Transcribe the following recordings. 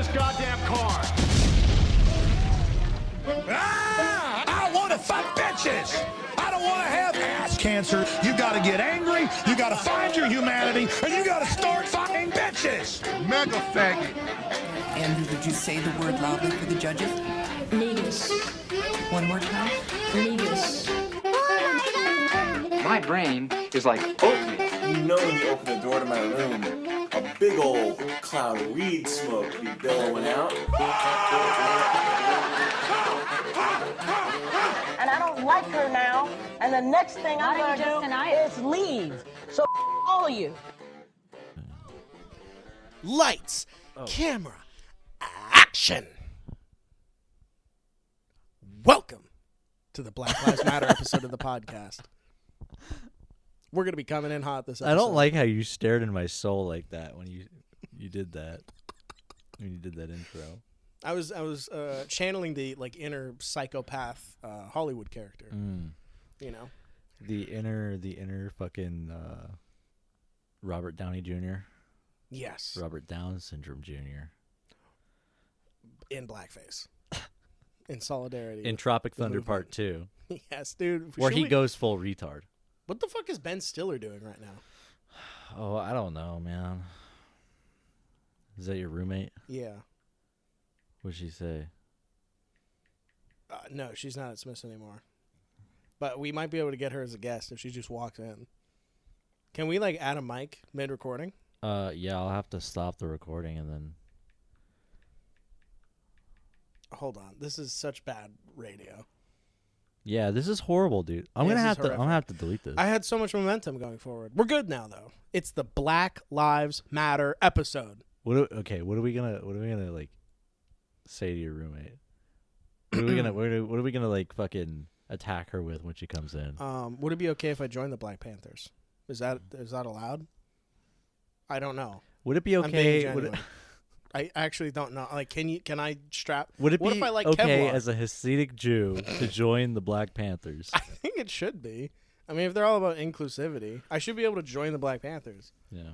this goddamn car. I want to fuck bitches. I don't want to have ass cancer. You got to get angry. You got to find your humanity, and you got to start fucking bitches. Mega faggot. Andrew, would you say the word loudly for the judges? Negus. One more time. Negus. My brain is like oatmeal. You know when you open the door to my room, a big old cloud of weed smoke be billowing out. And I don't like her now. And the next thing I'm going to do is leave. So all of you. Lights, camera, action. Welcome to the Black Lives Matter episode of the podcast. We're going to be coming in hot this episode. I don't like how you stared in my soul like that when you did that. When you did that intro. I was channeling the inner psychopath Hollywood character. You know, the inner fucking Robert Downey Jr. Yes, Robert Down Syndrome Jr. in blackface, in solidarity in Tropic Thunder Part 2. Yes, dude. Where he goes full retard. What the fuck is Ben Stiller doing right now? Oh, I don't know, man. Is that your roommate? Yeah. What'd she say? No, she's not at Smith's anymore. But we might be able to get her as a guest if she just walks in. Can we add a mic mid-recording? Yeah, I'll have to stop the recording and then. Hold on, this is such bad radio. Yeah, this is horrible, dude. I'm gonna have to delete this. I had so much momentum going forward. We're good now, though. It's the Black Lives Matter episode. What are we gonna say to your roommate? What are we gonna fucking attack her with when she comes in? Would it be okay if I joined the Black Panthers? Is that allowed? I don't know. Would it be I'm being okay? genuine. I actually don't know. Can I strap? Would it what be if I like okay Kevlar? as a Hasidic Jew to join the Black Panthers? I think it should be. I mean, if they're all about inclusivity, I should be able to join the Black Panthers. Yeah.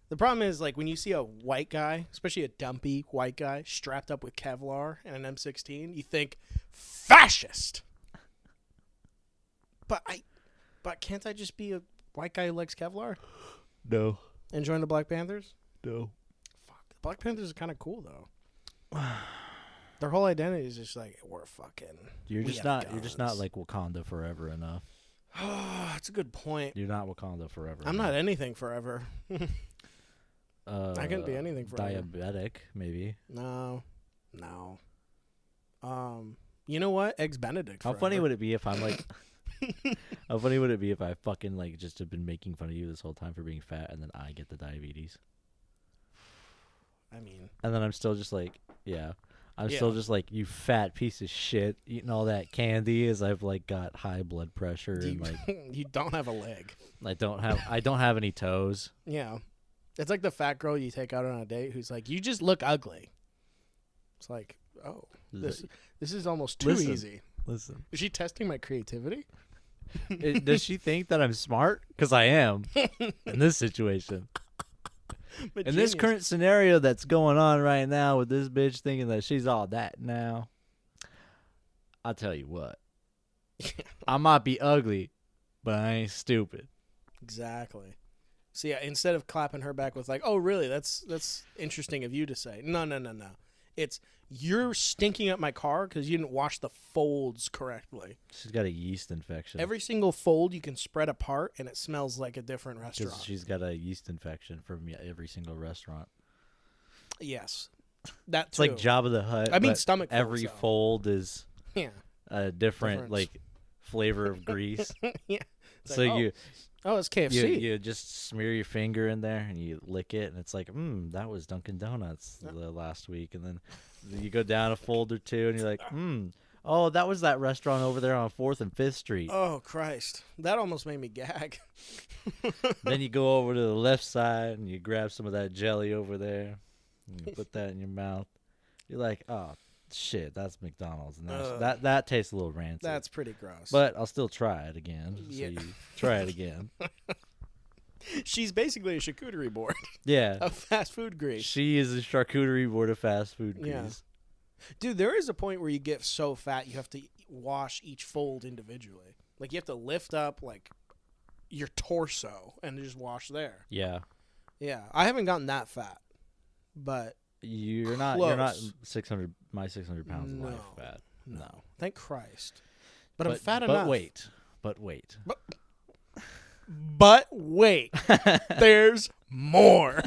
The problem is, when you see a white guy, especially a dumpy white guy, strapped up with Kevlar and an M16, you think, fascist! But can't I just be a white guy who likes Kevlar? No. And join the Black Panthers? No. Fuck. The Black Panthers are kind of cool, though. Their whole identity is just we're fucking... You're just not like Wakanda forever enough. Oh, that's a good point. You're not Wakanda forever. I'm not anything forever. I couldn't be anything forever. Diabetic, maybe. No. You know what? Eggs Benedict. How funny would it be if I'm how funny would it be if I fucking just have been making fun of you this whole time for being fat and then I get the diabetes? I mean. And then I'm still just still just you fat piece of shit eating all that candy as I've got high blood pressure and you don't have a leg. I don't have any toes. Yeah. It's like the fat girl you take out on a date who's you just look ugly. It's oh, this is almost too easy. Listen. Is she testing my creativity? Does she think that I'm smart? Because I am in this situation. In this current scenario that's going on right now with this bitch thinking that she's all that now, I'll tell you what. I might be ugly, but I ain't stupid. Exactly. So yeah, instead of clapping her back with oh really, that's interesting of you to say. No. It's you're stinking up my car because you didn't wash the folds correctly. She's got a yeast infection. Every single fold you can spread apart and it smells like a different restaurant. She's got a yeast infection from every single restaurant. Yes. That it's too. like Jabba the Hutt. I mean stomach folds, every fold is a different flavor of grease. Yeah. It's it's KFC. You just smear your finger in there and you lick it, and it's that was Dunkin' Donuts the last week. And then you go down a fold or two, and you're like, oh, that was that restaurant over there on 4th and 5th Street. Oh, Christ. That almost made me gag. Then you go over to the left side, and you grab some of that jelly over there, and you put that in your mouth. You're like, oh, shit, that's McDonald's. And that tastes a little rancid. That's pretty gross. But I'll still try it again. Yeah. So you try it again. She's basically a charcuterie board Yeah. of fast food grease. She is a charcuterie board of fast food grease. Yeah. Dude, there is a point where you get so fat you have to wash each fold individually. Like you have to lift up like your torso and just wash there. Yeah. Yeah, I haven't gotten that fat, but You're not 600 pounds of life fat. No. Thank Christ. But I'm fat enough. But wait. But wait. There's more.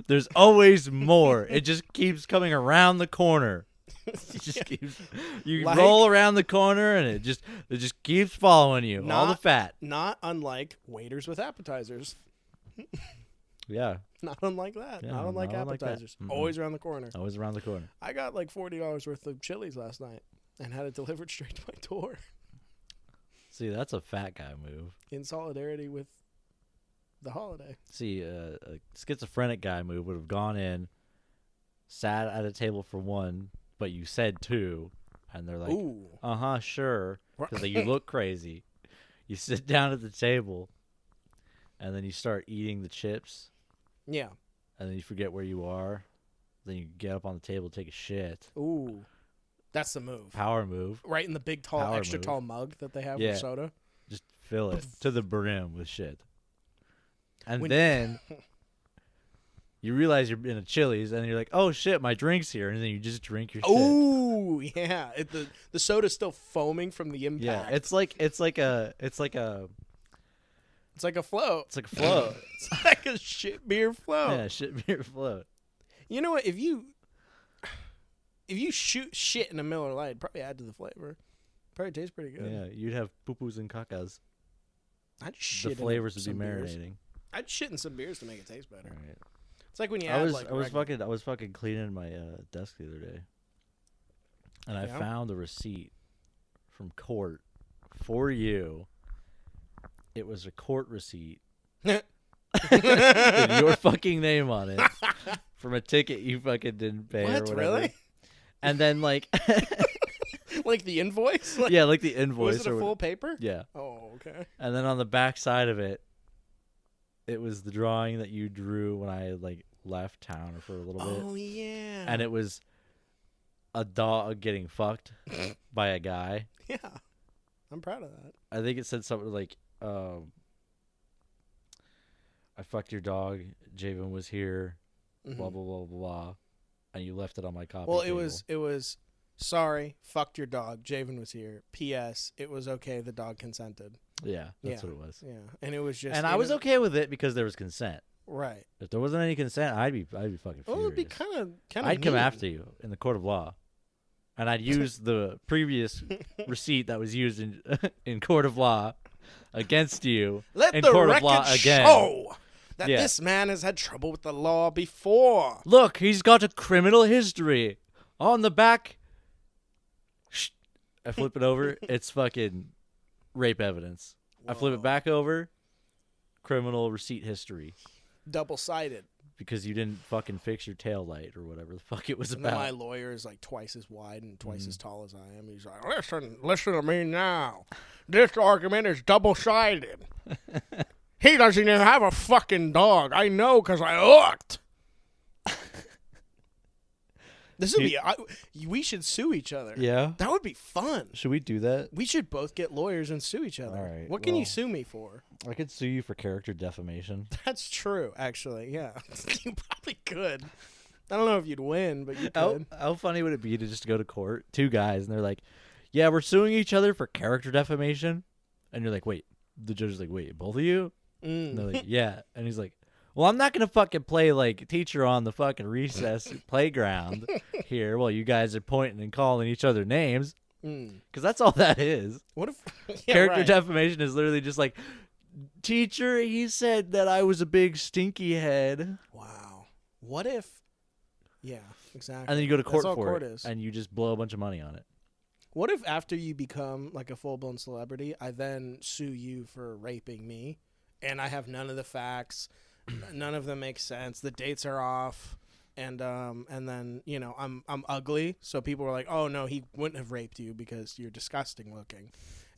There's always more. It just keeps coming around the corner. It just keeps. You roll around the corner and it just keeps following you. All the fat. Not unlike waiters with appetizers. Yeah. Not unlike that. Yeah, not unlike appetizers. Always around the corner. Always around the corner. I got like $40 worth of chilies last night and had it delivered straight to my door. See, that's a fat guy move. In solidarity with the holiday. See, a schizophrenic guy move would have gone in, sat at a table for one, but you said two, and they're like, ooh. Sure, because you look crazy. You sit down at the table, and then you start eating the chips. Yeah. And then you forget where you are. Then you get up on the table, take a shit. Ooh. That's the move. Power move. Right in the big, tall, extra tall mug that they have with soda. Just fill it to the brim with shit. And then you realize you're in a Chili's, and you're like, "Oh shit, my drink's here!" And then you just drink your shit. Oh yeah, the soda's still foaming from the impact. Yeah, it's like a float. It's like a float. It's like a shit beer float. Yeah, shit beer float. You know what? If you shoot shit in a Miller Lite, it'd probably add to the flavor. Probably tastes pretty good. Yeah, you'd have poo-poos and cacas. I'd shit. The flavors would be beers. marinating. I'd shit in some beers to make it taste better. Right. It's like when you I was fucking cleaning my desk the other day, and I found a receipt from court for you. It was a court receipt with your fucking name on it from a ticket you fucking didn't pay or whatever. Really? And then like like the invoice? Yeah, like the invoice. Was it a full paper? Yeah. Oh, okay. And then on the back side of it, it was the drawing that you drew when I like left town for a little bit. Oh yeah. And it was a dog getting fucked by a guy. Yeah. I'm proud of that. I think it said something like, I fucked your dog, Javen was here, blah blah blah blah, and you left it on my copy. Well, table. it was sorry, fucked your dog, Javen was here. P.S. It was okay, the dog consented. Yeah, that's what it was. Yeah, and it was just. And I was okay with it because there was consent. Right. If there wasn't any consent, I'd be fucking furious. Well, it'd be kind of. I'd come after you in the court of law, and I'd use the previous receipt that was used in court of law against you in court of law again. Show that this man has had trouble with the law before. Look, he's got a criminal history on the back. I flip it over. It's fucking rape evidence. Whoa. I flip it back over. Criminal receipt history. Double-sided. Because you didn't fucking fix your tail light or whatever the fuck it was and about. My lawyer is like twice as wide and twice as tall as I am. He's like, listen to me now. This argument is double-sided. He doesn't even have a fucking dog. I know because I looked. This would be. We should sue each other. Yeah, that would be fun. Should we do that? We should both get lawyers and sue each other. All right. What can you sue me for? I could sue you for character defamation. That's true, actually. Yeah, you probably could. I don't know if you'd win, but you could. How funny would it be to just go to court, two guys, and they're like, "Yeah, we're suing each other for character defamation," and you're like, "Wait." The judge is like, "Wait, both of you?" And they're like, "Yeah," and he's like, "Well, I'm not gonna fucking play like teacher on the fucking recess playground here while you guys are pointing and calling each other names, because that's all that is." What if character defamation is literally just like, "Teacher, he said that I was a big stinky head." Wow. What if? Yeah, exactly. And then you go to court That's all for court it, is. and you just blow a bunch of money on it. What if after you become like a full-blown celebrity, I then sue you for raping me, and I have none of the facts, none of them make sense, the dates are off, and then I'm ugly, so people are like, "Oh no, he wouldn't have raped you because you're disgusting looking,"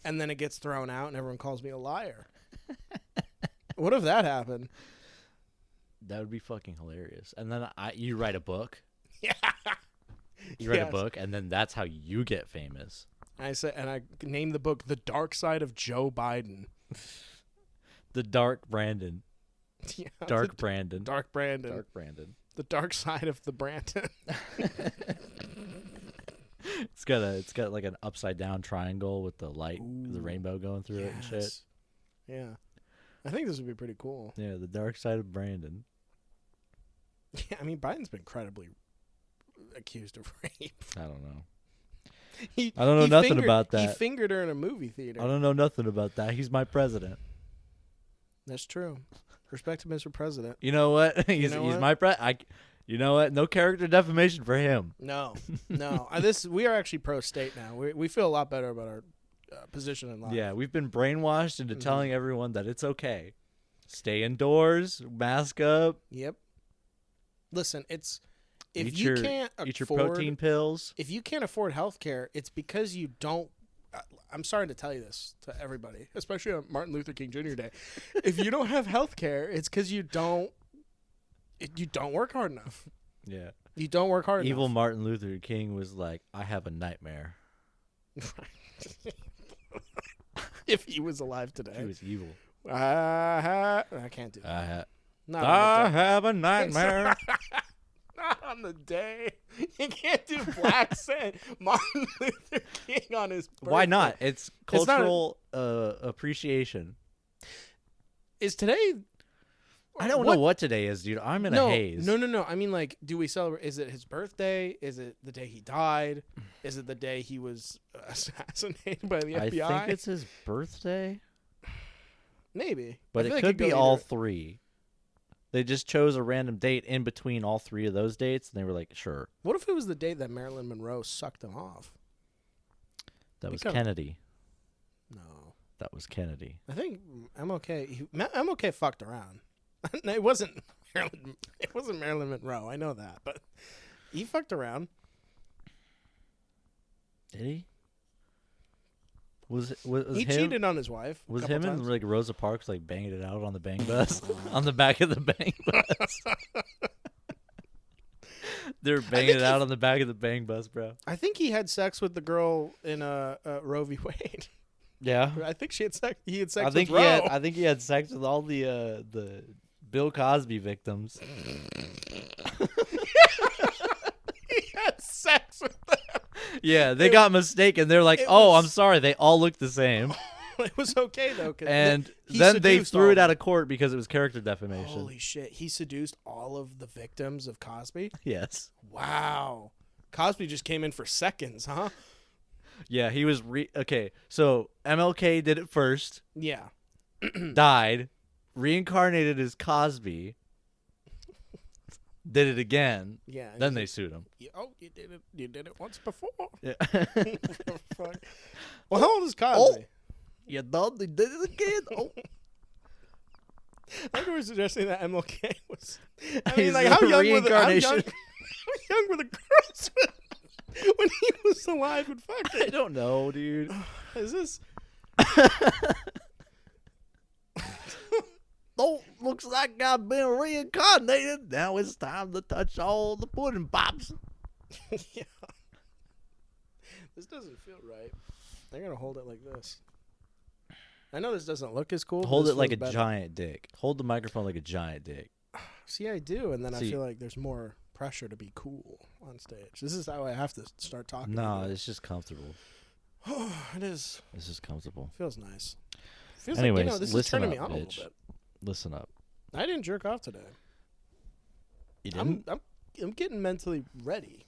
and then it gets thrown out, and everyone calls me a liar. What if that happened? That would be fucking hilarious. And then you write a book. Yeah. You write Yes. a book, and then that's how you get famous. I named the book "The Dark Side of Joe Biden." The Dark Brandon. Yeah, Dark Brandon. Dark Brandon. Dark Brandon. The dark side of the Brandon. It's got like an upside down triangle with the light, the rainbow going through it and shit. Yes. Yeah. I think this would be pretty cool. Yeah, the dark side of Brandon. Yeah, I mean, Biden's been credibly accused of rape. I don't know. I don't know nothing about that. He fingered her in a movie theater. I don't know nothing about that. He's my president. That's true. Respect to Mr. President. You know what? He's what? my You know what? No character defamation for him. No. We are actually pro-state now. We feel a lot better about our position in life. Yeah, we've been brainwashed into telling everyone that it's okay. Stay indoors, mask up. Yep. Listen, if eat you your, can't eat your afford protein pills. If you can't afford health care, it's because you don't. I'm sorry to tell you this to everybody, especially on Martin Luther King Jr. Day. If you don't have health care, it's because you don't work hard enough. Yeah. You don't work hard Evil enough. Martin Luther King was like, I have a nightmare. If he was alive today. He was evil. I can't do that. Not I on the day. have a nightmare. Not on the day. You can't do black Saint Martin Luther King on his birthday. Why not? It's It's not cultural appreciation. Is today... I don't know what today is, dude. I'm in a haze. No. I mean, like, do we celebrate? Is it his birthday? Is it the day he died? Is it the day he was assassinated by the FBI? I think it's his birthday. Maybe. But I feel it like could go be all either- three. They just chose a random date in between all three of those dates, and they were like, sure. What if it was the date that Marilyn Monroe sucked him off? That was Because- Kennedy. No. That was Kennedy. I think MLK. MLK fucked around. No, it wasn't Marilyn Monroe. I know that, but he fucked around. Did he? Was He him, cheated on his wife. Was a couple him times. and like Rosa Parks like banging it out on the bang bus on the back of the bang bus? They're banging it out on the back of the bang bus, bro. I think he had sex with the girl in Roe v. Wade. Yeah, I think she had sex. He had sex I think with Roe. I think he had sex with all the Bill Cosby victims. He had sex with them. Yeah, they got mistaken. They're like, "Oh, was- I'm sorry. They all look the same." It was okay though, 'cause And he then they seduced threw all it out of court because it was character them. defamation. Holy shit! He seduced all of the victims of Cosby. Yes. Wow. Cosby just came in for seconds, huh? Yeah, he was okay. So MLK did it first, Yeah. died, reincarnated as Cosby, did it again. Yeah. Then they sued him. Oh, you did it. You did it once before. Yeah. Fuck. Well, how old is Cosby? You done? They did it again. Oh. I think we were suggesting that MLK was. I He's mean, like, a how young reincarnation. how young were the girls when he was alive and I fucking? don't know, dude. Is this? Oh, looks like I've been reincarnated. Now it's time to touch all the pudding pops. Yeah. This doesn't feel right. They're gonna hold it like this. I know this doesn't look as cool. but Hold this it like a feels better. giant dick. Hold the microphone like a giant dick. See, I do, and then I See- feel like there's more pressure to be cool on stage. This is how I have to start talking. No, again. it's just comfortable. It is. It's just comfortable. Feels nice. Feels Anyways, like, this is listen turning me up, on a bitch. little bit. Listen up. I didn't jerk off today. You didn't? I'm getting mentally ready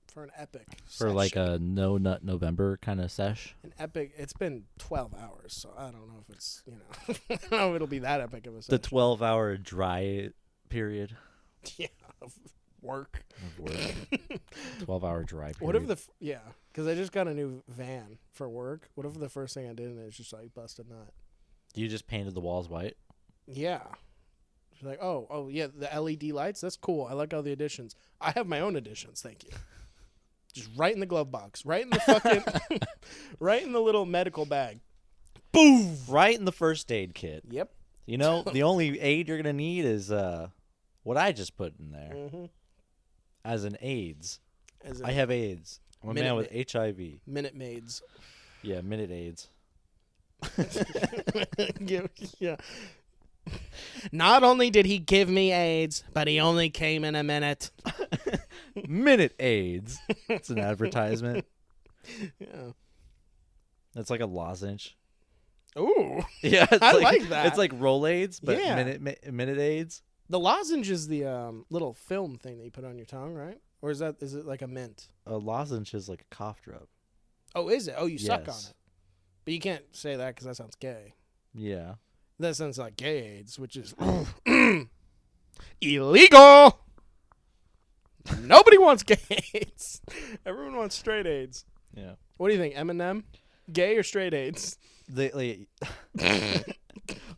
for an epic. For like session. a no nut November kind of sesh? An epic. It's been 12 hours, so I don't know if it's I don't know if it'll be that epic of a The session. 12-hour dry period Yeah, of work. of work. 12-hour dry period. What if because I just got a new van for work. What if the first thing I did is just like bust a nut? You just painted the walls white? Yeah. She's like, oh yeah, the LED lights. That's cool. I like all the additions. I have my own additions. Thank you. Just right in the glove box. Right in the fucking. Right in the little medical bag. Boom! Right in the first aid kit. Yep. You know, the only aid you're gonna need is what I just put in there as an AIDS. I have AIDS. I'm a man with HIV. Minute Maids. Yeah, minute AIDS. Yeah. Not only did he give me AIDS, but he only came in a minute. Minute AIDS. It's an advertisement. Yeah. It's like a lozenge. Ooh. Yeah, it's I like that. It's like Rolaids, but Yeah. minute AIDS. The lozenge is the little film thing that you put on your tongue, right? Or is it like a mint? A lozenge is like a cough drop. Oh, is it? Oh, you suck on Yes. it. But you can't say that because that sounds gay. Yeah. That sounds like gay AIDS, which is illegal. Nobody wants gay AIDS. Everyone wants straight AIDS. Yeah. What do you think, Eminem? Gay or straight AIDS?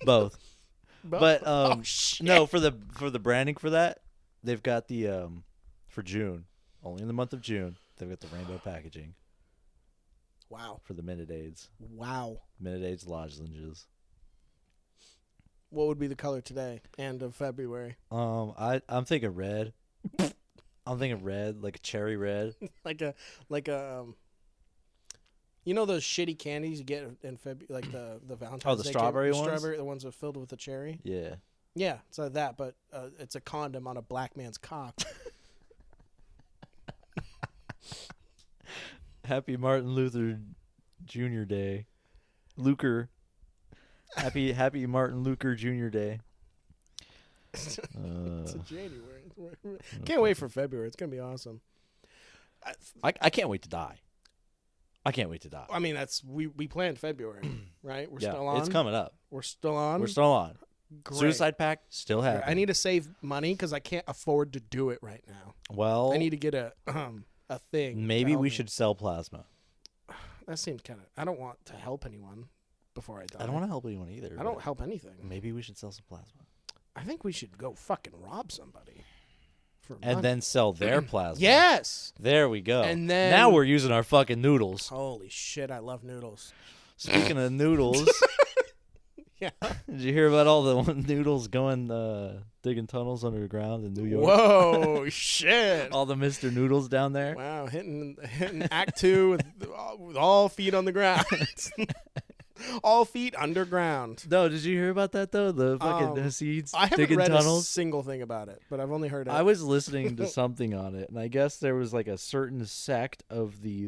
Both. But Oh, shit. no, for the branding for that, they've got the for June, only in the month of June, they've got the rainbow packaging Wow. for the minute AIDS. Wow. Minute AIDS lozenges. What would be the color today and of February? I'm thinking red. I'm thinking red, like a cherry red. like a you know those shitty candies you get in February, like the Valentine's the Day strawberry ones? Strawberry, the ones that are filled with the cherry. Yeah. Yeah, it's like that, but it's a condom on a black man's cock. Happy Martin Luther Jr. Day. Luker. Happy Martin Luther Jr. Day. It's in January. Can't wait for February. It's gonna be awesome. I can't wait to die. I can't wait to die. I mean, we planned February, right? We're Yeah, still on. it's coming up. We're still on. We're still on. Great. Suicide Pact still happening. I need to save money because I can't afford to do it right now. Well, I need to get a thing. maybe to help we me. should sell plasma. That seems kind of. I don't want to help anyone before I die. I don't want to help anyone either. I don't but help anything. Maybe we should sell some plasma. I think we should go fucking rob somebody. For And money. then sell their plasma. Yes. There we go. And then- now we're using our fucking noodles. Holy shit! I love noodles. Speaking of noodles, Yeah. did you hear about all the noodles going digging tunnels underground in New York? Whoa! Shit. All the Mr. Noodles down there. Wow, hitting Act 2 with all feet on the ground. All feet underground. No, did you hear about that though? The fucking Hasids I haven't digging read a tunnels. single thing about it, but I've only heard it. I was listening to something on it, and I guess there was like a certain sect of the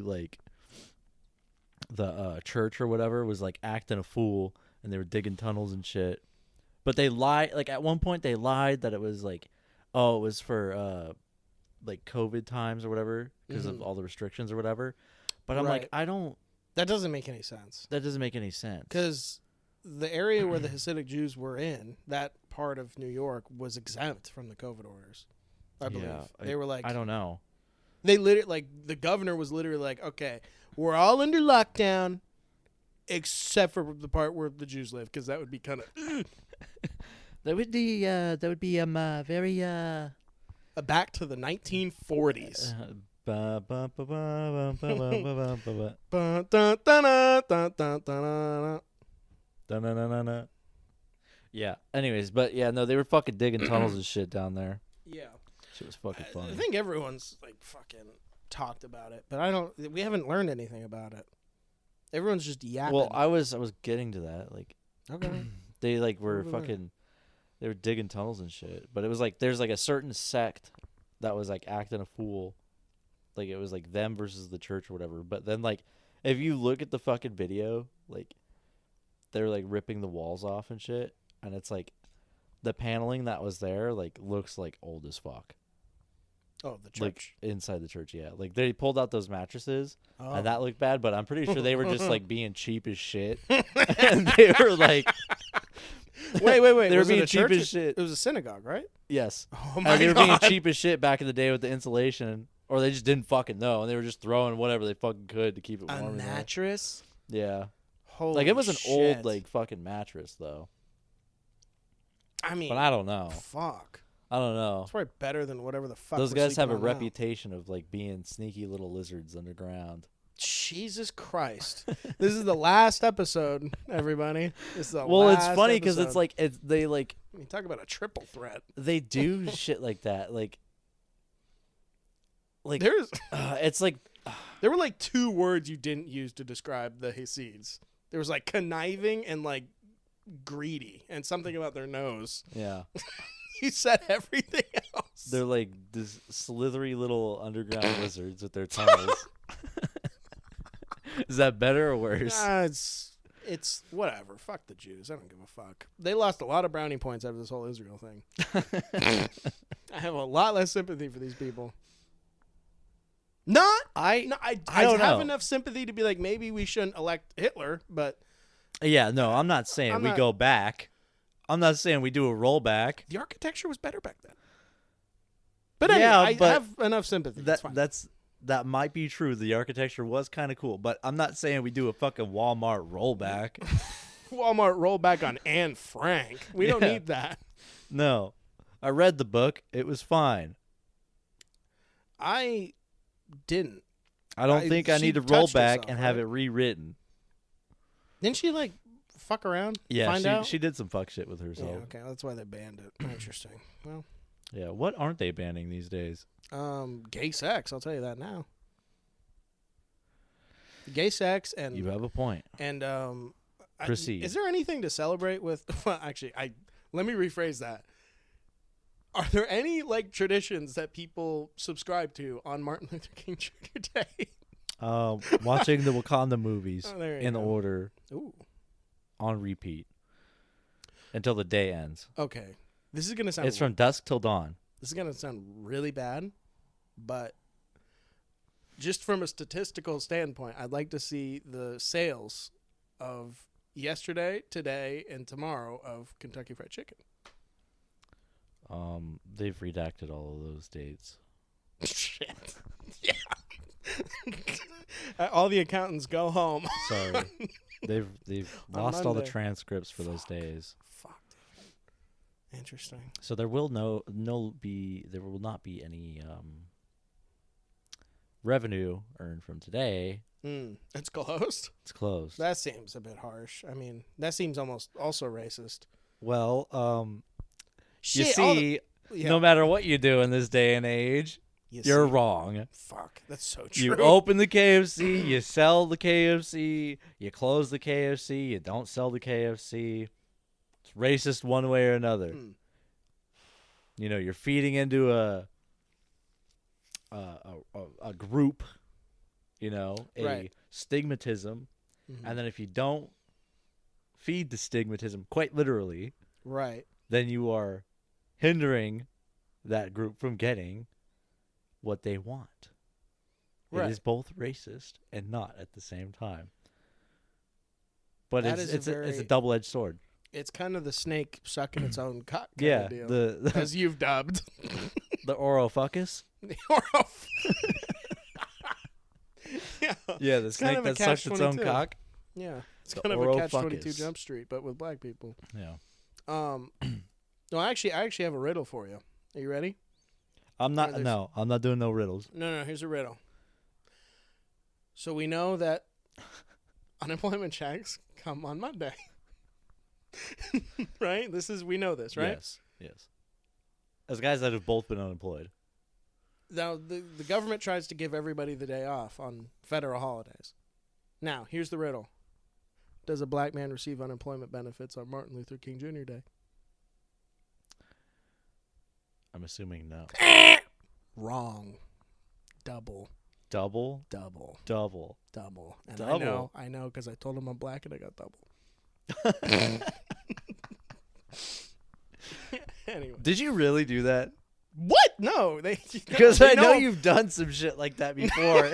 church or whatever was like acting a fool, and they were digging tunnels and shit. But they lied. Like at one point, they lied that it was like, oh, it was for like COVID times or whatever because of all the restrictions or whatever. But I'm like, Right. That doesn't make any sense. that doesn't make any sense. Because the area where the Hasidic Jews were in, that part of New York, was exempt from the COVID orders. I believe. They were like, I don't know. they literally, like, the governor was literally like, okay, we're all under lockdown except for the part where the Jews live, because that would be kind of That would be very back to the 1940s. ba, ba, ba, ba, ba, ba, ba, ba, ba. Dun, dun, dun, dun, dun, dun, dun. Da-na-na-na-na. Yeah. Anyways, but yeah, no, they were fucking digging tunnels and shit down there. Yeah. Shit was fucking funny. I think everyone's like fucking talked about it, but we haven't learned anything about it. Everyone's just yapping. Well, I was getting to that. Like, okay. they like were Over there. fucking, they were digging tunnels and shit. But it was like there's like a certain sect that was like acting a fool. Like it was like them versus the church or whatever. But then like, if you look at the fucking video, like they're like ripping the walls off and shit, and it's like the paneling that was there like looks like old as fuck. Oh, the church. Like inside the church, yeah. Like they pulled out those mattresses, Oh. and that looked bad. But I'm pretty sure they were just like being cheap as shit, and they were like, Wait. They were was it being a cheap church? as shit. It was a synagogue, right? yes. Oh my And they were god. being cheap as shit back in the day with the insulation, or they just didn't fucking know, and they were just throwing whatever they fucking could to keep it A warm. in there. mattress? Yeah. Holy Like it was an old shit. like fucking mattress though. I mean, But I don't know. fuck. I don't know. It's probably better than whatever the fuck. Those we're guys have a sleeping on now. reputation of like being sneaky little lizards underground. Jesus Christ. This is the last episode, everybody. This is the Well, last it's funny because episode. they like I mean, talk about a triple threat. they do shit like that. Like There's it's like there were like 2 words you didn't use to describe the Hasids. There was like conniving and like greedy and something about their nose. yeah. You said everything else. They're like this slithery little underground lizards with their tongues. Is that better or worse? It's whatever. Fuck the Jews. I don't give a fuck. They lost a lot of brownie points out of this whole Israel thing. I have a lot less sympathy for these people. I don't have know. enough sympathy to be like, maybe we shouldn't elect Hitler, but Yeah, no, I'm not saying we go back. I'm not saying we do a rollback. the architecture was better back then. But anyway, I have enough sympathy. That might be true. The architecture was kind of cool, but I'm not saying we do a fucking Walmart rollback. Walmart rollback on Anne Frank. We don't need that. No. I read the book. It was fine. I didn't. I don't think I she need to roll touched back herself, and have right? it rewritten. Didn't she like fuck around? Yeah, Find out? she did some fuck shit with Yeah, herself. okay, that's why they banned it. Interesting. Well, Yeah, what aren't they banning these days? gay sex. I'll tell you that now. Gay sex and You have a point. and Proceed. Is there anything to celebrate with? Well, actually, let me rephrase that. Are there any like traditions that people subscribe to on Martin Luther King Jr. Day? Watching the Wakanda movies Oh, there you in go. order Ooh. on repeat until the day ends. Okay. This is gonna sound. It's from dusk till dawn. This is gonna sound really bad, but just from a statistical standpoint, I'd like to see the sales of yesterday, today, and tomorrow of Kentucky Fried Chicken. They've redacted all of those dates. Shit. Yeah. All the accountants go home. Sorry. They've On lost all the Monday. transcripts for those days. Fuck, dude. Interesting. So there will not be any revenue earned from today. It's closed. It's closed. That seems a bit harsh. I mean, that seems almost also racist. Well, you Shit, all see, yeah. no matter what you do in this day and age, You you're see. wrong. Fuck, that's so true. You open the KFC, you sell the KFC, you close the KFC, you don't sell the KFC. It's racist one way or another. You know, you're feeding into a group, you know, a Right. stigmatism. And then if you don't feed the stigmatism, quite literally, Right. then you are hindering that group from getting what they want. Right. It is both racist and not at the same time. But That it's is a it's a very- double-edged sword. It's kind of the snake sucking its own cock kind Yeah, of deal. the As you've dubbed. the orophuckus. Yeah. Yeah, the kind snake of a that sucks its own catch-22. cock. Yeah. It's The kind of a catch-22 orophuckus. Jump Street, but with black people. Yeah. No, I actually have a riddle for you. Are you ready? I'm not there's- no, I'm not doing no riddles. No, here's a riddle. So we know that unemployment checks come on Monday. Right? We know this, right? Yes. As guys that have both been unemployed. Now, the government tries to give everybody the day off on federal holidays. Now, here's the riddle. Does a black man receive unemployment benefits on Martin Luther King Jr. Day? I'm assuming no. Wrong. Double. Double? Double. Double. Double. And Double? I know, because I told him I'm black and I got double. Anyway. Did you really do that? What? No. Because they I know you've done some shit like that before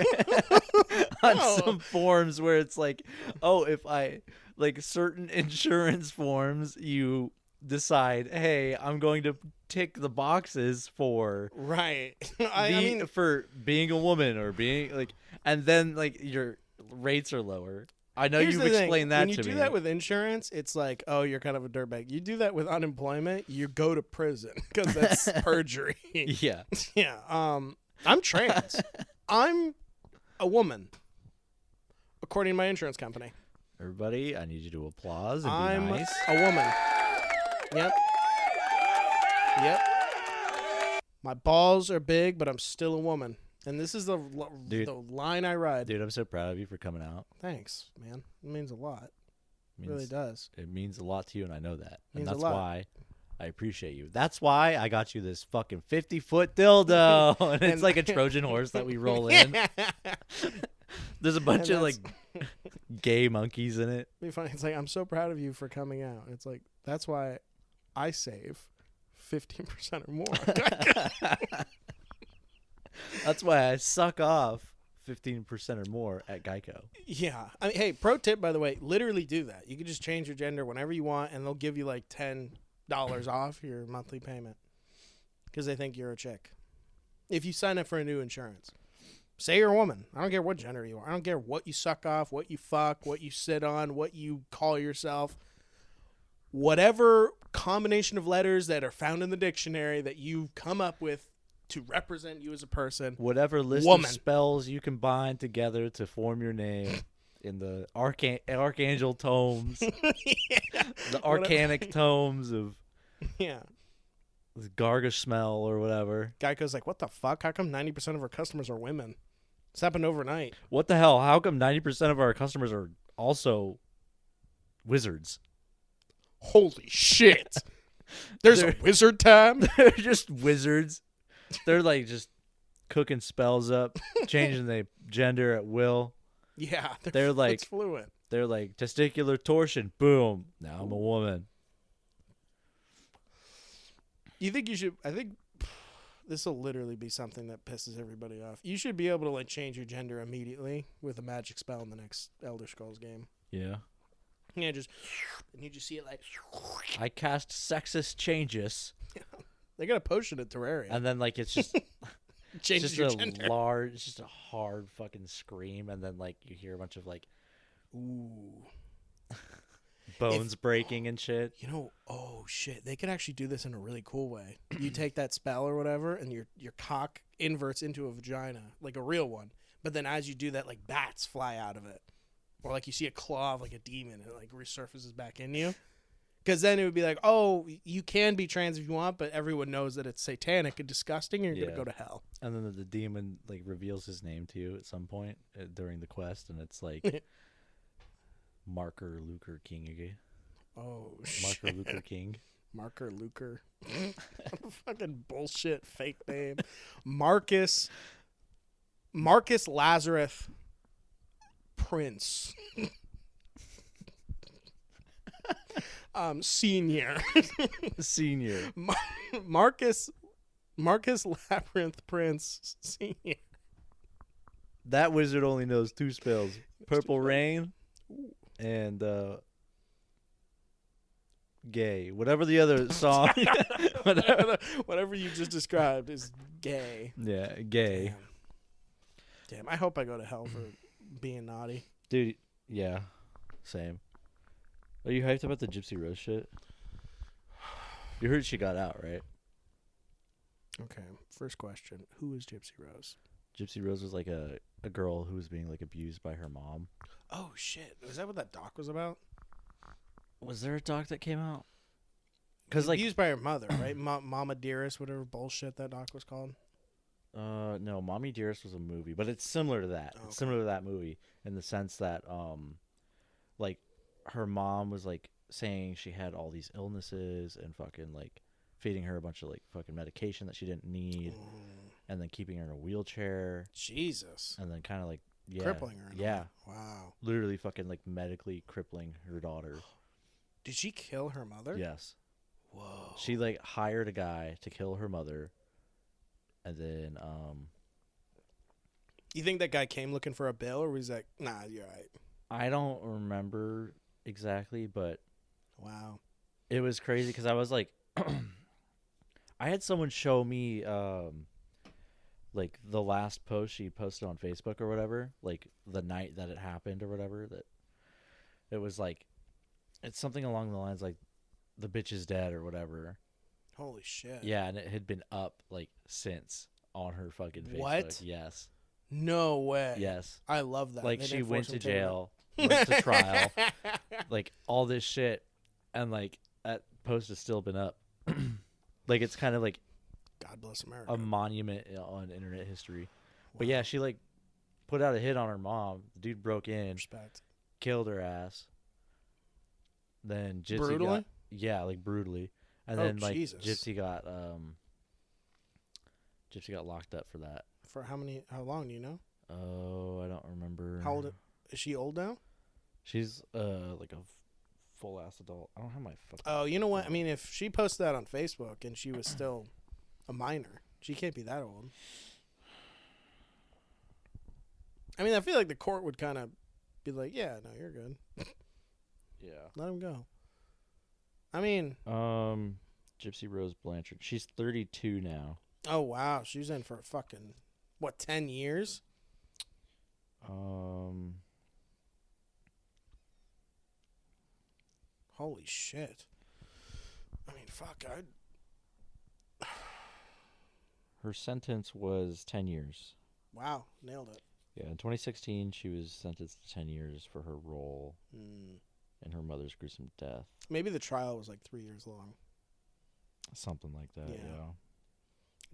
on No. some forms where it's like, oh, if I like certain insurance forms, you decide, hey, I'm going to tick the boxes for Right. I mean, for being a woman or being like, and then like your rates are lower. I know here's you've the thing. explained that when you to do me. that with insurance, it's like, oh, you're kind of a dirtbag. You do that with unemployment, you go to prison because that's perjury. Yeah. Yeah. I'm trans. I'm a woman. according to my insurance company. Everybody, I need you to applause and I'm be nice. a woman. Yep. Yep. My balls are big, but I'm still a woman. And this is the line I ride. Dude, I'm so proud of you for coming out. Thanks, man. It means a lot. It really Means- does. It means a lot to you, and I know that. And Means a that's lot. why I appreciate you. That's why I got you this fucking 50-foot dildo. And it's like a Trojan horse that we roll in. There's a bunch of like gay monkeys in it. Be funny. It's like, I'm so proud of you for coming out. It's like, that's why I save 15% or more. That's why I suck off 15% or more at Geico. Yeah. I mean, hey, pro tip, by the way, literally do that. You can just change your gender whenever you want, and they'll give you like $10 off your monthly payment because they think you're a chick. If you sign up for a new insurance, say you're a woman. I don't care what gender you are. I don't care what you suck off, what you fuck, what you sit on, what you call yourself. Whatever combination of letters that are found in the dictionary that you come up with to represent you as a person. Whatever list Woman. of spells you combine together to form your name in the archangel tomes, the arcanic tomes of Yeah. the Gargash smell or whatever. Geico's like, what the fuck? How come 90% of our customers are women? It's happened overnight. What the hell? How come 90% of our customers are also wizards? Holy shit. There's a wizard time? They're just wizards. They're like just cooking spells up, changing the gender at will. Yeah. They're like it's fluent. They're like testicular torsion. Boom. Now I'm a woman. You think you should? I think this will literally be something that pisses everybody off. You should be able to like change your gender immediately with a magic spell in the next Elder Scrolls game. Yeah. Yeah, and you just see it like. I cast sexist changes. They got a potion at Terraria. And then like it's just Changes just your a gender. large, it's just a hard fucking scream, and then like you hear a bunch of like Ooh. bones breaking and shit. You know, oh shit, they could actually do this in a really cool way. You take that spell or whatever, and your cock inverts into a vagina, like a real one. But then as you do that, like bats fly out of it, or like you see a claw of like a demon, and it like resurfaces back in you. Because then it would be like, oh, you can be trans if you want, but everyone knows that it's satanic and disgusting, and you're gonna go to hell. And then the demon like reveals his name to you at some point during the quest, and it's like Marker Luker King again. Oh Marker shit. Luker King. Marker Luker. What a fucking bullshit fake name. Marcus Lazarus Prince. Senior. Senior. Marcus Labyrinth Prince Senior. That wizard only knows 2 spells: Purple Rain and gay. Whatever the other song. Whatever you just described is gay. Yeah, gay. Damn, I hope I go to hell for being naughty. Dude, yeah. Same. Are you hyped about the Gypsy Rose shit? You heard she got out, right? Okay, first question. Who is Gypsy Rose? Gypsy Rose was like a girl who was being like abused by her mom. Oh, shit. Was that what that doc was about? Was there a doc that came out? Because like abused by her mother, right? Mama Dearest, whatever bullshit that doc was called. No, Mommy Dearest was a movie, but it's similar to that. Okay. It's similar to that movie in the sense that like her mom was like saying she had all these illnesses and fucking like feeding her a bunch of like fucking medication that she didn't need, and then keeping her in a wheelchair. Jesus. And then kind of like crippling her. Yeah. Wow. Literally fucking like medically crippling her daughter. Did she kill her mother? Yes. Whoa. She like hired a guy to kill her mother, and then You think that guy came looking for a bill, or was he like, nah, you're right? I don't remember exactly, but wow, it was crazy because I was like, I had someone show me like the last post she posted on Facebook or whatever, like the night that it happened or whatever, that it was like, it's something along the lines like the bitch is dead or whatever. Holy shit. Yeah, and it had been up like since on her fucking Facebook. What? Yes. No way. Yes. I love that. Like They she didn't went force to him jail, went to trial, like all this shit, and like that post has still been up. Like it's kind of like God bless America. a monument on internet history. But yeah, she like put out a hit on her mom. The dude broke in, Respect. killed her ass. Then Gypsy Brutally? like brutally. And Oh, then like Jesus. Gypsy got locked up for that. For how long do you know? Oh, I don't remember. How old is she old now? She's like a full ass adult. I don't have my fucking Oh, you know what? I mean, if she posted that on Facebook and she was still a minor, she can't be that old. I mean, I feel like the court would kind of be like, yeah, no, you're good. Yeah. Let him go. I mean, Gypsy Rose Blanchard. She's 32 now. oh, wow. She's in for fucking, 10 years? Holy shit. I mean, fuck, Her sentence was 10 years. wow, nailed it. Yeah, in 2016, she was sentenced to 10 years for her role in her mother's gruesome death. Maybe the trial was like 3 years long. Something like that, Yeah. yeah.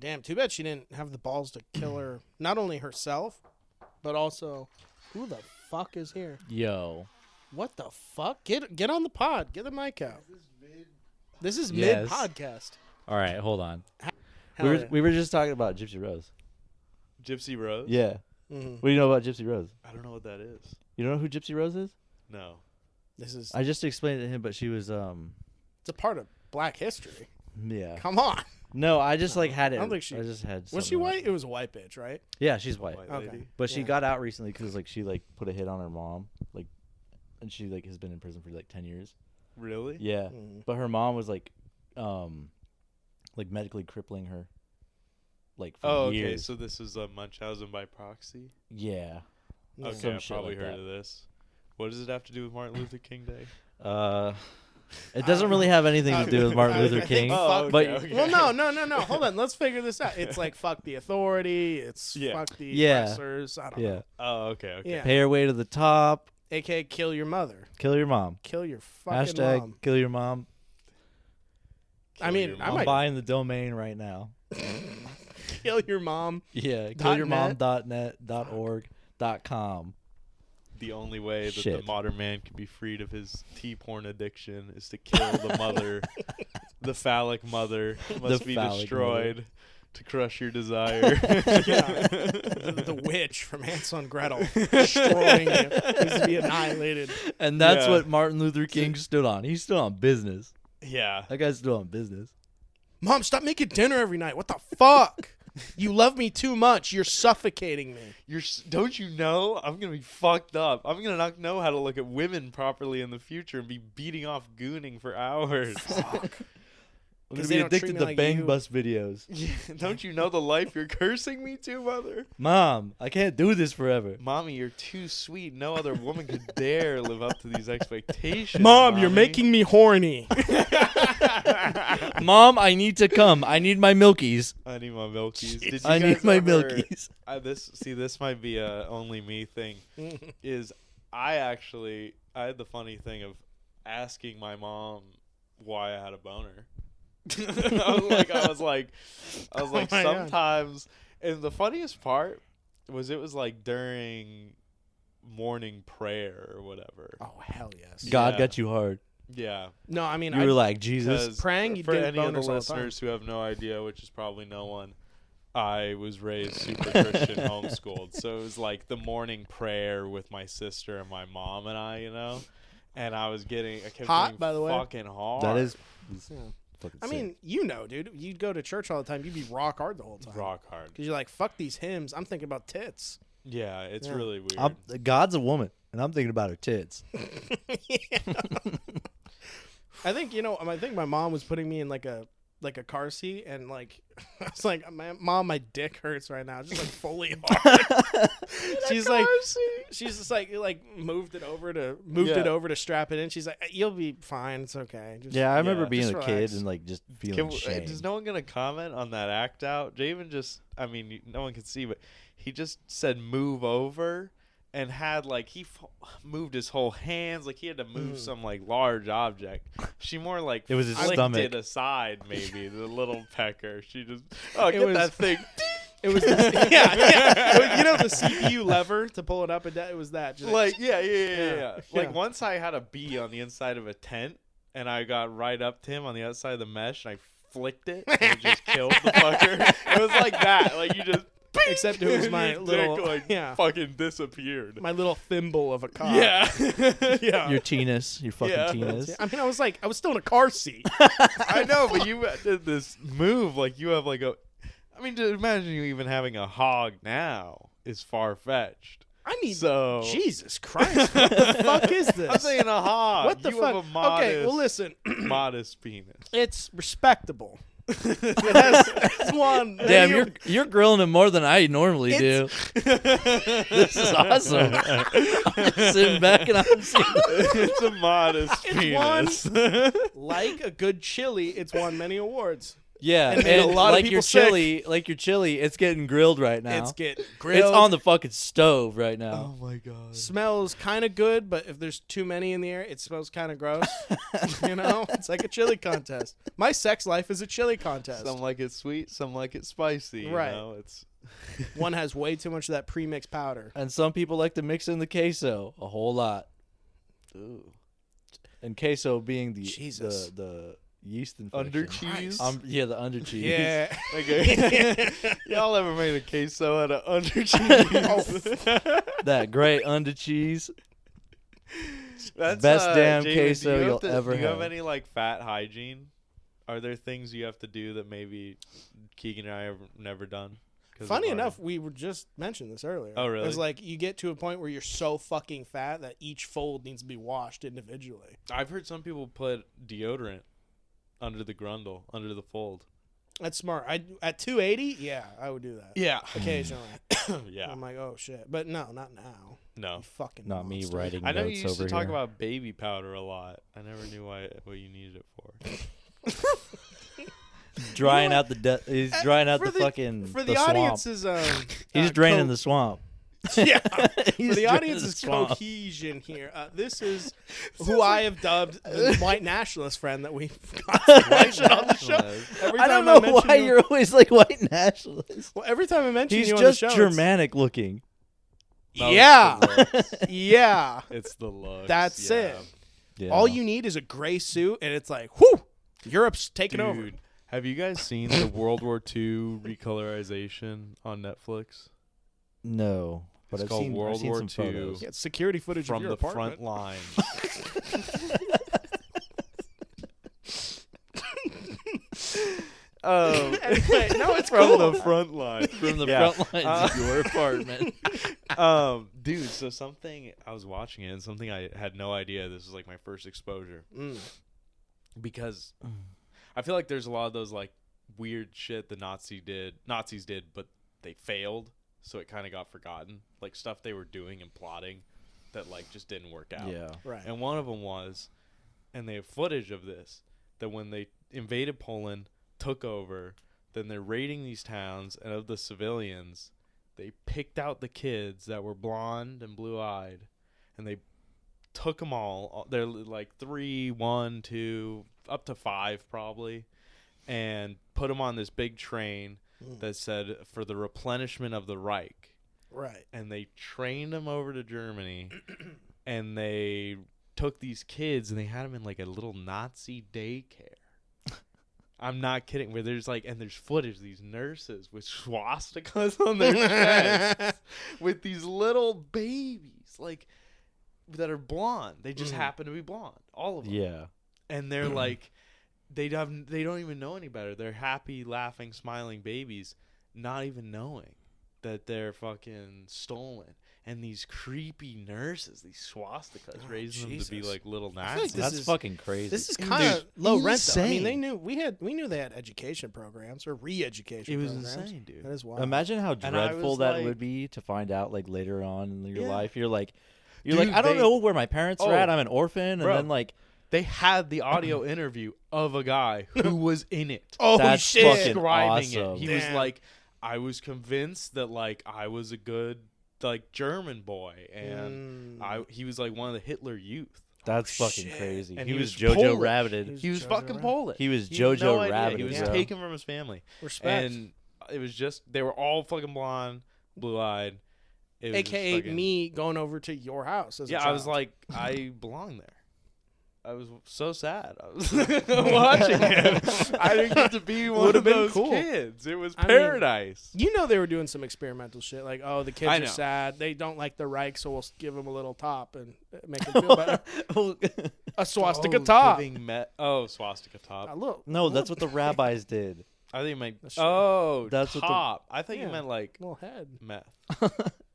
Damn, too bad she didn't have the balls to kill her, not only herself, but also, who the fuck is here? Yo. What the fuck? Get on the pod. Get the mic out. This is Yes. mid podcast. All right, hold on. Hell yeah. We were just talking about Gypsy Rose. Gypsy Rose? Yeah. Mhm. What do you know about Gypsy Rose? I don't know what that is. You don't know who Gypsy Rose is? No. This is I just explained it to him, but she was it's a part of Black history. yeah. Come on. No, I just like had it. I don't think she- I just had. Was she something white? else. It was a white bitch, right? Yeah, she's white. White Okay. lady. But she Yeah. got out recently because like she like put a hit on her mom, like, and she like has been in prison for like 10 years. Really? Yeah, Mhm. but her mom was like medically crippling her, like for Oh, okay. years. So this is Munchausen by proxy? Yeah. Yeah. Okay, Some I've shit probably like heard that. of this. What does it have to do with Martin Luther King Day? It doesn't really have anything to do with Martin Luther I think King. fuck- but okay. Well, no. Hold on. Let's figure this out. It's like fuck the authority. It's Yeah. fuck the Yeah. oppressors. I don't yeah, know. Oh, okay. Yeah. pay your way to the top. AKA kill your mother. Kill your mom. Kill your fucking Hashtag mom. kill your mom. I mean, your I I'm might buying the domain right now. kill your mom. Yeah, .net? killyourmom.net.org.com. The only way that Shit. the modern man can be freed of his tea-porn addiction is to kill the mother. The phallic mother must be phallic destroyed to crush your desire. the witch from Hansel and Gretel destroying you needs to be annihilated. And that's Yeah. what Martin Luther King stood on. He stood on business. Yeah. That guy stood on business. Mom, stop making dinner every night. What the fuck? You love me too much. You're suffocating me. Don't you know? I'm gonna be fucked up. I'm gonna not know how to look at women properly in the future and be beating off gooning for hours. I'm 'Cause gonna they be don't treat addicted me to like Bang you. Bus videos. Don't you know the life you're cursing me to, mother? Mom, I can't do this forever. Mommy, you're too sweet. No other woman could dare live up to these expectations. Mom, you're Mommy. making me horny. Mom, I need to come. I need my milkies. I need my milkies. Did you I need guys my ever- milkies. This might be a only me thing. Is I had the funny thing of asking my mom why I had a boner. I was like Oh my God. sometimes, and the funniest part was it was like during morning prayer or whatever. Oh, hell yes. God Yeah. got you hard. Yeah. No, I mean, You were like, Jesus. 'Cause praying, you'd for get any of the boners all the time. listeners who have no idea, which is probably no one, I was raised super Christian, homeschooled. So it was like the morning prayer with my sister and my mom and I, and I kept Hot, getting by the way. fucking hard. That is Yeah. fucking I sick. mean, dude, you'd go to church all the time. You'd be rock hard the whole time. rock hard. Because you're like, fuck these hymns. I'm thinking about tits. Yeah, it's Yeah. really weird. God's a woman, and I'm thinking about her tits. I think, I think my mom was putting me in like like a car seat, and like I was like, Mom, my dick hurts right now, just like fully hard. She's like, she's just like moved it over to strap it in. She's like, you'll be fine, it's okay. Just, I remember being just a relax. kid and like just feeling shame. Is no one gonna comment on that act out? Javen just, I mean, no one can see, but he just said move over. And had like moved his whole hands, like he had to move some like large object. She more like it was his flicked stomach. it aside, maybe the little pecker. She just get that thing. It was the, It was, you know, the CPU lever to pull it up and down. It was that. Just Like yeah. Like Yeah. once I had a bee on the inside of a tent, and I got right up to him on the outside of the mesh, and I flicked it, and it just killed the fucker. It was like that. Like you just. Except it was my Your little dick, fucking disappeared. my little thimble of a cock. Yeah. Yeah. Your penis, your fucking penis. I mean, I was still in a car seat. I know, but you did this move like you have like a. I mean, just imagine you even having a hog now is far fetched. I mean, So Jesus Christ, what the fuck is this? I'm saying a hog. What the you fuck? Have a modest, Okay, well listen, modest penis. it's respectable. It's one. Damn, you're grilling him more than I normally do. This is awesome. I'm just sitting back and I'm seeing. It's a modest penis. Like a good chili, it's won many awards. Yeah, And made a lot of like your people chili, it's getting grilled right now. It's getting grilled. It's on the fucking stove right now. Oh my god. Smells kind of good, but if there's too many in the air, it smells kind of gross. You know, it's like a chili contest. My sex life is a chili contest. Some like it sweet, some like it spicy. Right. You know? It's One has way too much of that pre-mixed powder. And some people like to mix in the queso a whole lot. Ooh. And queso being the Jesus. the yeast infection. Under cheese. Yeah, the under cheese. Yeah. Okay. Y'all ever made a queso out of under cheese? That great under cheese. That's Best damn Javen, queso you'll ever Do you have have. any like fat hygiene? Are there things you have to do that maybe Keegan and I have never done? Funny enough, we were just mentioned this earlier. Oh, really? It's like you get to a point where you're so fucking fat that each fold needs to be washed individually. I've heard some people put deodorant under the grundle, under the fold. That's smart. At 280, yeah, I would do that. Yeah. Occasionally. Yeah. I'm like, oh shit, but no, not now. No. You fucking Not me monster. writing I know you notes used to over talk here. about baby powder a lot. I never knew what you needed it for. Drying out the he's drying out For the fucking for the the swamp. audience's He's draining the swamp. Yeah. He's For the draining audience's swamp. cohesion here, this is who I have dubbed the white nationalist friend that we've got to mention on the show. Every I time don't know mention why you- you're always like white nationalist. Well, every time I mention He's you just on the show, it's- Germanic looking. No, Yeah. it's the looks. Yeah. It's the looks. That's yeah. it. Yeah. All you need is a gray suit, and it's like, whoo, Europe's taking over. Dude, have you guys seen the World War II recolorization on Netflix? No, but It's I've called seen World I've seen War some II. photos. Yeah, it's security footage From of your the apartment. front line. Anyway, no, it's From cool. the front line. From the Yeah. front lines of your apartment. Dude, so something I was watching it and something I had no idea. This was like my first exposure because I feel like there's a lot of those like weird shit the Nazis did, but they failed, so it kind of got forgotten. Like stuff they were doing and plotting that like just didn't work out. Yeah. Right. And one of them was, and they have footage of this, that when they invaded Poland, took over, then they're raiding these towns, and of the civilians, they picked out the kids that were blonde and blue-eyed, and they took them all. They're like 3, 1, 2, up to 5 probably, and put them on this big train that said for the replenishment of the Reich. Right. And they trained them over to Germany, and they took these kids and they had them in like a little Nazi daycare. I'm not kidding. Where there's like, and there's footage of these nurses with swastikas on their chests with these little babies, like that are blonde. They just happen to be blonde, all of them. Yeah. And they're like, they don't even know any better. They're happy, laughing, smiling babies, not even knowing that they're fucking stolen. and these creepy nurses, these swastikas, raising them to be Jesus. like little I feel like Nazis. this That's is- fucking crazy. This is kind of Dude, low rent, though. I mean, insane. they knew we knew they had education programs or re-education. It was programs. insane, dude. That is wild. Imagine how And I dreadful was that like- would be to find out like later on in your Yeah. life. You're like, Dude, I don't they- know where my parents are Oh, at. I'm an orphan, and bro. then like They had the audio interview of a guy who was in it. oh that's shit! fucking Describing awesome. it. He Damn. was like, I was convinced that like I was a good like German boy, and he was like one of the Hitler youth. That's fucking shit. crazy. And he he was was Jojo Polish. Rabbited. He was Jojo fucking Rabbit. Polish. He was He had no Jojo idea. Rabbit. He was bro. taken from his family. Respect. And it was just they were all fucking blonde, blue-eyed. It was just AKA fucking- me going over to your house as a Yeah, child. I was like, I belong there. I was so sad. I was watching it. I didn't get to be one Would've of been those cool. kids. It was I mean, paradise. you know they were doing some experimental shit. Like, oh, the kids I are know. sad. They don't like the Reich, so we'll give them a little top and make them feel better. A swastika top. Swastika top. A little, No, that's what the rabbis did. I think you meant That's true. That's what the- top. I think Yeah. you meant like little head. meth.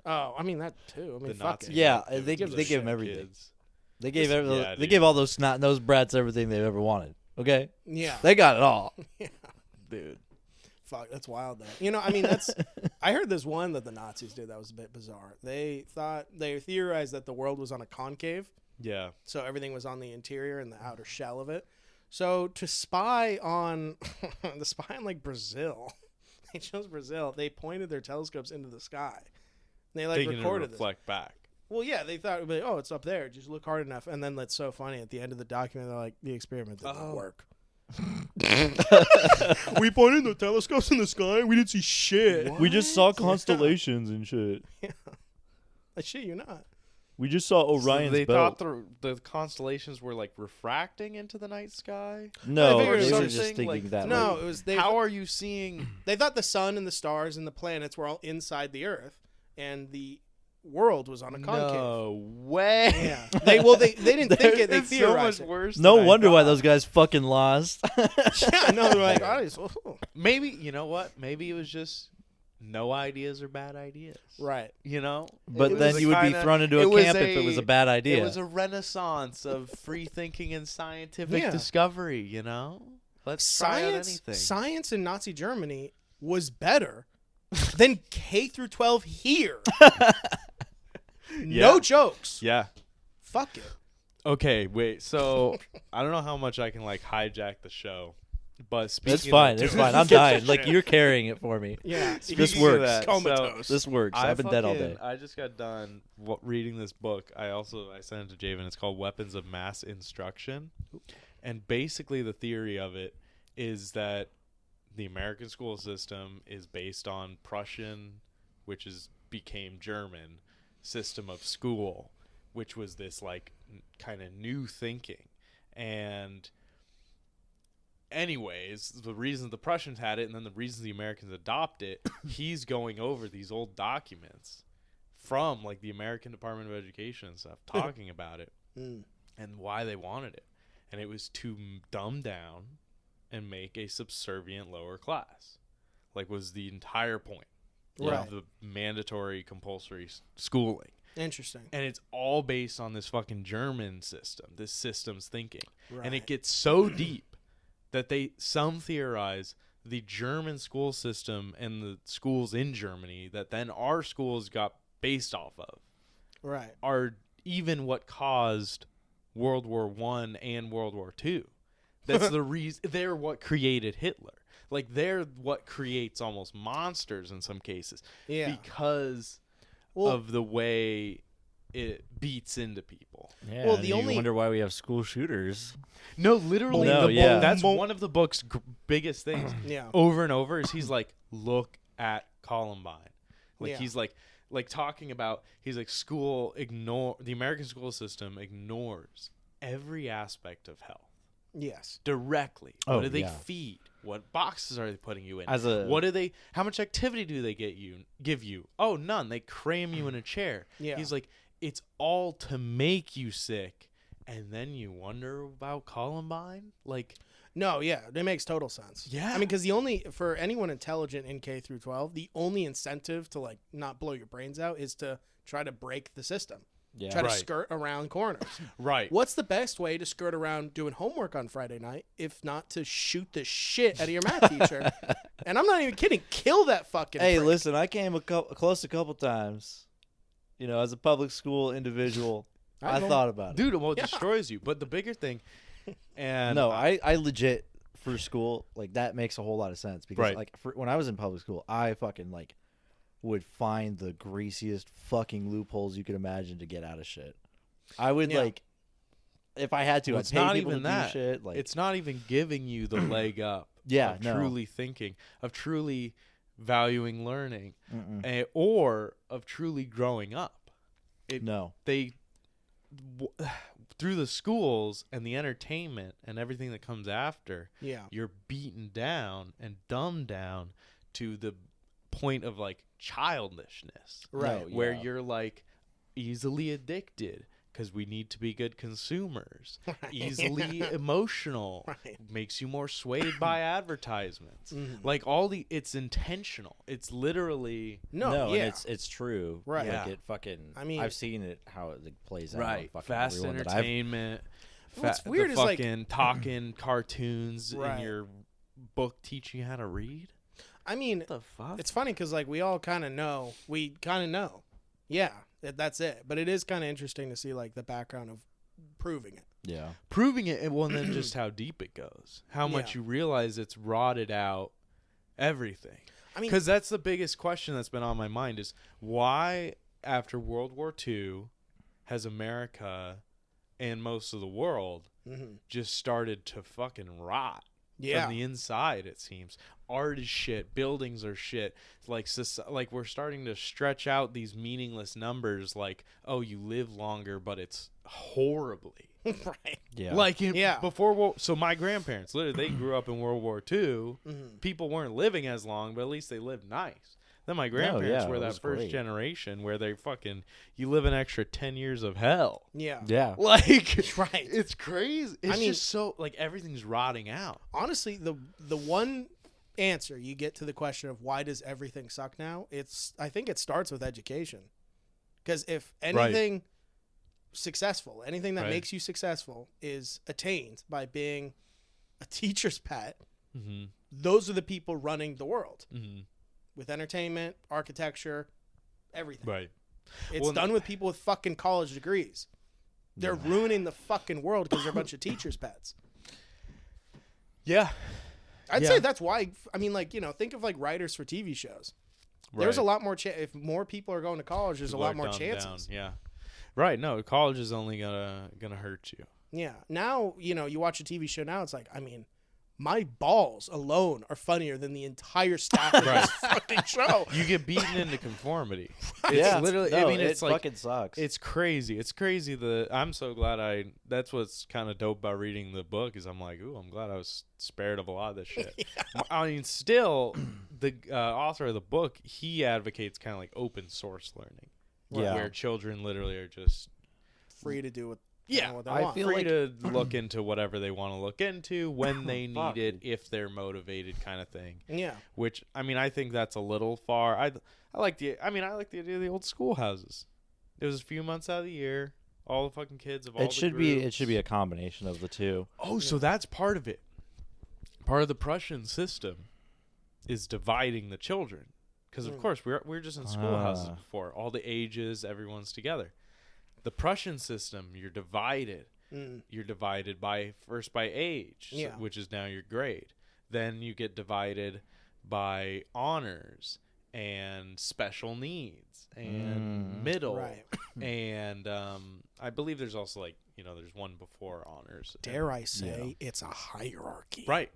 Oh, I mean that too. I mean, The fuck Nazis. it. Yeah, It they gives a give shit, him everything. Kids. They gave Yeah, they dude. gave all those snot nosed brats everything they ever wanted. Okay, Yeah. they got it all. Dude. Fuck, that's wild though. You know, I mean, that's. I heard this one that the Nazis did that was a bit bizarre. They theorized that the world was on a concave, Yeah. so everything was on the interior and the outer shell of it. So to spy on, like Brazil, they chose Brazil. They pointed their telescopes into the sky. They like Thinking to recorded this. reflect back. Well, yeah, they thought, it would be, oh, it's up there. Just look hard enough. And then that's so funny. At the end of the document, they're like, the experiment didn't work. We pointed the telescopes in the sky. We didn't see shit. We just saw constellations and shit. I shit you not. We just saw So Orion's they belt. thought the constellations were like refracting into the night sky. No, I figured it they was were just something thinking like- that. No, way. it was they. How are you seeing? They thought the sun and the stars and the planets were all inside the Earth, and the world was on a concave. No way. Yeah. They didn't think it. They It's so theorized much it. worse. No than I wonder why thought. those guys fucking lost. Yeah, no, they're like, oh. Maybe you know what? Maybe it was just no ideas are bad ideas. Right. You know. But It then was you would be kinda- thrown into it a was camp if it was a bad idea. It was a renaissance of free thinking and scientific Yeah. discovery. You know. Let's try out anything. Science in Nazi Germany was better than K through 12 here. No Yeah. jokes. Yeah. Fuck it. Okay, wait. So I don't know how much I can like hijack the show, but speaking It's fine. of It's fine. I'm dying. Like you're carrying it for me. Yeah. This Speaking of works. that, Comatose. This works. I've been dead all day. I just got done reading this book. I sent it to Javen. It's called Weapons of Mass Instruction, and basically the theory of it is that the American school system is based on Prussian, which became German system of school, which was this like kind of new thinking. And anyways, the reason the Prussians had it and then the reason the Americans adopt it, he's going over these old documents from like the American Department of Education and stuff, talking about it and why they wanted it. And it was to dumb down and make a subservient lower class, like was the entire point Right. of the mandatory compulsory schooling. Interesting. And it's all based on this fucking German system, this systems thinking. And Right. it gets so deep that some theorize the German school system and the schools in Germany that then our schools got based off of Right. are even what caused World War I and World War II. That's the reason. They're what created Hitler. Like, they're what creates almost monsters in some cases. Yeah. Because of the way it beats into people. Yeah, Well, and the you only- wonder why we have school shooters. No, literally, No, yeah. that's one of the book's biggest things. Yeah. Over and over is he's like, look at Columbine. Like, Yeah. he's like talking about, he's like, the American school system ignores every aspect of health. Yes. Directly. Oh, What do they yeah. feed? What boxes are they putting you in? How much activity do they give you? Oh, none. They cram you in a chair. Yeah. He's like, it's all to make you sick, and then you wonder about Columbine? Like, No, yeah, it makes total sense. Yeah. I mean, because for anyone intelligent in K through 12, the only incentive to like not blow your brains out is to try to break the system. Yeah. Try to Right. skirt around corners. Right. What's the best way to skirt around doing homework on Friday night if not to shoot the shit out of your math teacher? And I'm not even kidding. Kill that fucking Hey, prick. listen, I came close a couple times. You know, as a public school individual, I thought about it. Dude, well, it destroys you. But the bigger thing, and No, I legit for school, like that makes a whole lot of sense because Right. like when I was in public school, I fucking like would find the greasiest fucking loopholes you could imagine to get out of shit. I would like if I had to, well, I'd it's pay not people even to that. do shit. Like It's not even giving you the leg up. Yeah, of no. truly thinking, of truly valuing learning, or of truly growing up. no. Through the schools and the entertainment and everything that comes after, Yeah. you're beaten down and dumbed down to the point of like childishness, Right. No, where yeah. you're like easily addicted because we need to be good consumers, easily emotional, makes you more swayed by advertisements. Like it's intentional. It's literally No, yeah. and it's true. Right. Like Yeah. it fucking. I mean- I've seen it how it like, plays out. on right. fucking Fast everyone that I've- entertainment. What's weird the is, like- fucking talking cartoons Right. in your book teaching you how to read. I mean, What the fuck? it's funny because like we all kind of know. We kind of know. Yeah, that's it. But it is kind of interesting to see like the background of proving it. Yeah. Proving it, and well, and then just how deep it goes, how much Yeah. you realize it's rotted out everything. I mean, Because that's the biggest question that's been on my mind is why after World War II has America and most of the world just started to fucking rot Yeah. from the inside, it seems. Art is shit. Buildings are shit. Like we're starting to stretch out these meaningless numbers like, oh, you live longer, but it's horribly. right. Yeah. Like Yeah. before, so my grandparents, literally, they grew up in World War II. People weren't living as long, but at least they lived nice. Then my grandparents yeah, were it that was first great. generation where they fucking, you live an extra 10 years of hell. Yeah. Yeah. Like, Right. it's crazy. It's mean- just so, like, everything's rotting out. Honestly, the one answer you get to the question of why does everything suck now, I think it starts with education. Because if anything successful, anything that Right. makes you successful is attained by being a teacher's pet, those are the people running the world with entertainment, architecture, everything. Right. It's Well, done with people with fucking college degrees. They're ruining the fucking world because they're a bunch of teachers' pets. Yeah. I'd Yeah. say that's why. I mean, like, think of like writers for TV shows. There's a Right. lot more. If more people are going to college, there's People a are lot more dumbed chances. down, yeah. Right. No, college is only gonna hurt you. Yeah. Now, you watch a TV show now. It's like, I mean, my balls alone are funnier than the entire staff of this fucking show. You get beaten into conformity. It's Yeah. literally. No, I mean, it's it like fucking sucks. it's crazy. It's crazy. I'm so glad that's what's kind of dope about reading the book is I'm like, ooh, I'm glad I was spared of a lot of this shit. I mean, still, the author of the book, he advocates kind of like open source learning, Yeah. where children literally are just Free to do what what they I want. feel free like- to look into whatever they want to look into when they need it, if they're motivated, kind of thing. Yeah. Which I mean, I think that's a little far. I like the idea of the old schoolhouses. It was a few months out of the year, all the fucking kids of all It the should groups. be a combination of the two. Oh, so that's part of it. Part of the Prussian system is dividing the children, because of course we're just in schoolhouses before, all the ages, everyone's together. The Prussian system, you're divided. You're divided by age, Yeah. which is now your grade. Then you get divided by honors and special needs and middle. Right. And I believe there's also there's one before honors. Dare I say it's a hierarchy. Right.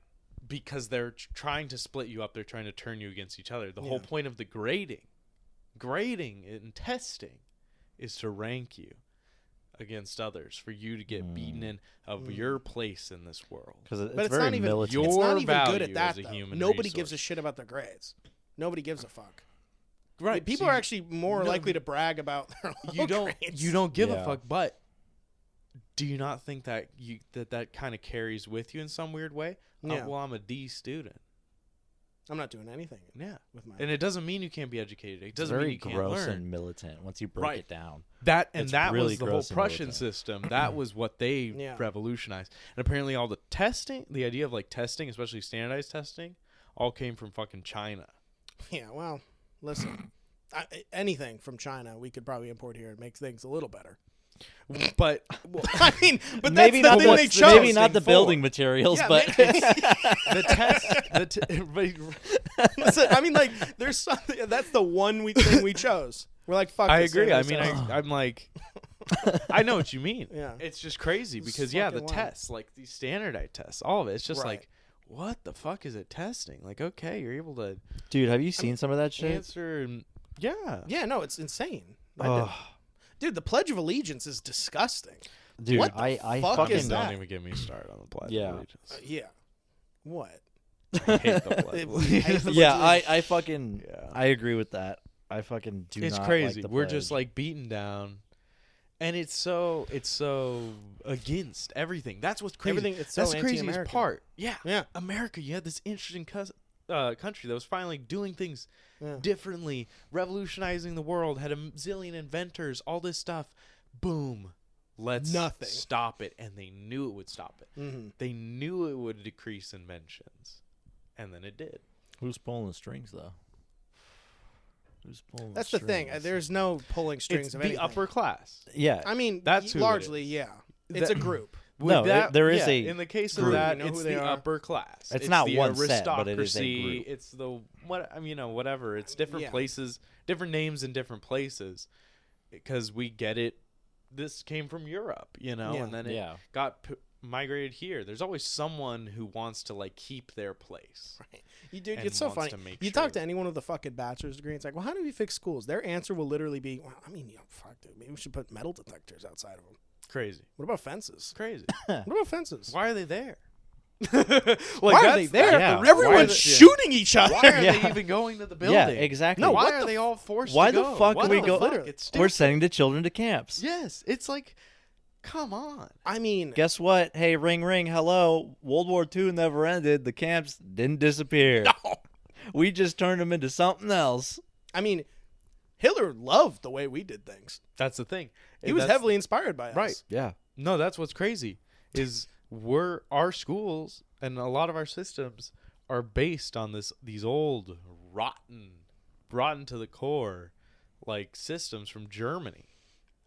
Because they're trying to split you up. They're trying to turn you against each other. The whole point of the grading and testing is to rank you against others for you to get beaten in of your place in this world. Because it's But it's very not even. militant. It's not Your even good value at that. as a Though. human Nobody gives a resource. shit about their grades. Nobody gives a fuck. Right. People so are actually more likely to brag about their low you don't grades. you don't give a Yeah. fuck, but do you not think that that kind of carries with you in some weird way? Yeah. Well, I'm a D student. I'm not doing anything. Yeah, with my. and it doesn't mean you can't be educated. It It's doesn't very mean you can't gross learn. and militant once you break Right. it down. That It's was really the whole gross and Prussian militant. system. That was what they Yeah. revolutionized. And apparently, all the testing, the idea of like testing, especially standardized testing, all came from fucking China. Yeah, well, listen, anything from China we could probably import here and make things a little better. But I mean, but maybe that's not the thing they chose. maybe not the building materials, Yeah, but the test, Listen, I mean, like, there's something. That's the one thing we chose. We're like, fuck. I this, agree. I this, mean, this. I'm like, I know what you mean. Yeah. It's just crazy It's because the fucking wild. tests, like these standardized tests, all of it, it's just Right. like, what the fuck is it testing? Like, okay, you're able to dude, have you seen some of that shit? answer and yeah. Yeah, no, it's insane. Dude, the Pledge of Allegiance is disgusting. Dude, What the I fuck fucking is that? Don't even get me started on the Pledge Yeah. of Allegiance. Yeah. What? I hate the Pledge of I Allegiance. hate the yeah, Pledge of I fucking Yeah. I agree with that. I fucking do It's not crazy. like the We're just pledge. like beaten down, and it's so against everything. That's what's crazy. Everything- it's That's so the craziest anti-American. part. Yeah, Yeah. America. You had this interesting country that was finally doing things Yeah. differently, revolutionizing the world. Had a zillion inventors, all this stuff. Boom. Let's Nothing. stop it, and they knew it would stop it. Mm-hmm. They knew it would decrease inventions, and then it did. Who's pulling the strings though? Who's pulling That's the the thing. strings? There's no pulling strings It's of the anything. upper class. Yeah. I mean, That's who it largely, is. yeah. It's a group. With No, there is a in the case of group. that, You know it's who they the are. upper class. It's not the one set, but it is a aristocracy. group. It's the whatever. It's different Yeah. places, different names in different places, because we get it. This came from Europe, Yeah. and then it Yeah. got migrated here. There's always someone who wants to like keep their place. You dude, and it's so wants funny. to make You sure talk to anyone with a fucking bachelor's degree, it's like, well, how do we fix schools? Their answer will literally be, well, I mean, fuck, dude, maybe we should put metal detectors outside of them. Crazy, What about fences? crazy. What about fences? Why are they there? Why are they there? yeah. Everyone's Why- shooting each other. Why are they Yeah. even going to the building? Yeah, exactly. No, Why what are the they all forced Why to the go? fuck What we the go? fuck? It's We're stupid. sending the children to camps. Yes, it's like, come on. I mean, Guess what? Hey, ring, ring, hello. World War II never ended. The camps didn't disappear. We just turned them into something else. I mean, Hitler loved the way we did things. That's the thing. He was That's- heavily inspired by us. Right. Yeah. No, that's what's crazy is our schools and a lot of our systems are based on these old rotten to the core like systems from Germany.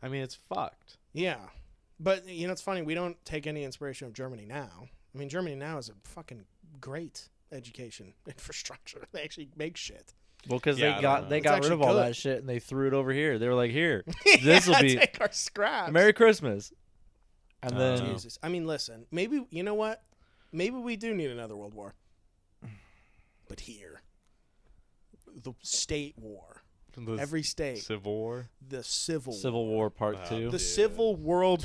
I mean, it's fucked. Yeah. But, it's funny. We don't take any inspiration of Germany now. I mean, Germany now is a fucking great education infrastructure. They actually make shit. Well, because Yeah, I don't they know. got It's rid of actually all good. that shit and they threw it over here. They were like, here, this will Yeah, be take our scraps. Merry Christmas. And Oh, then no. Jesus. I mean, listen. Maybe, you know what? Maybe we do need another world war. But here. The state war. The Every state. Civil War. The Civil Civil War Part Wow. 2 The Civil World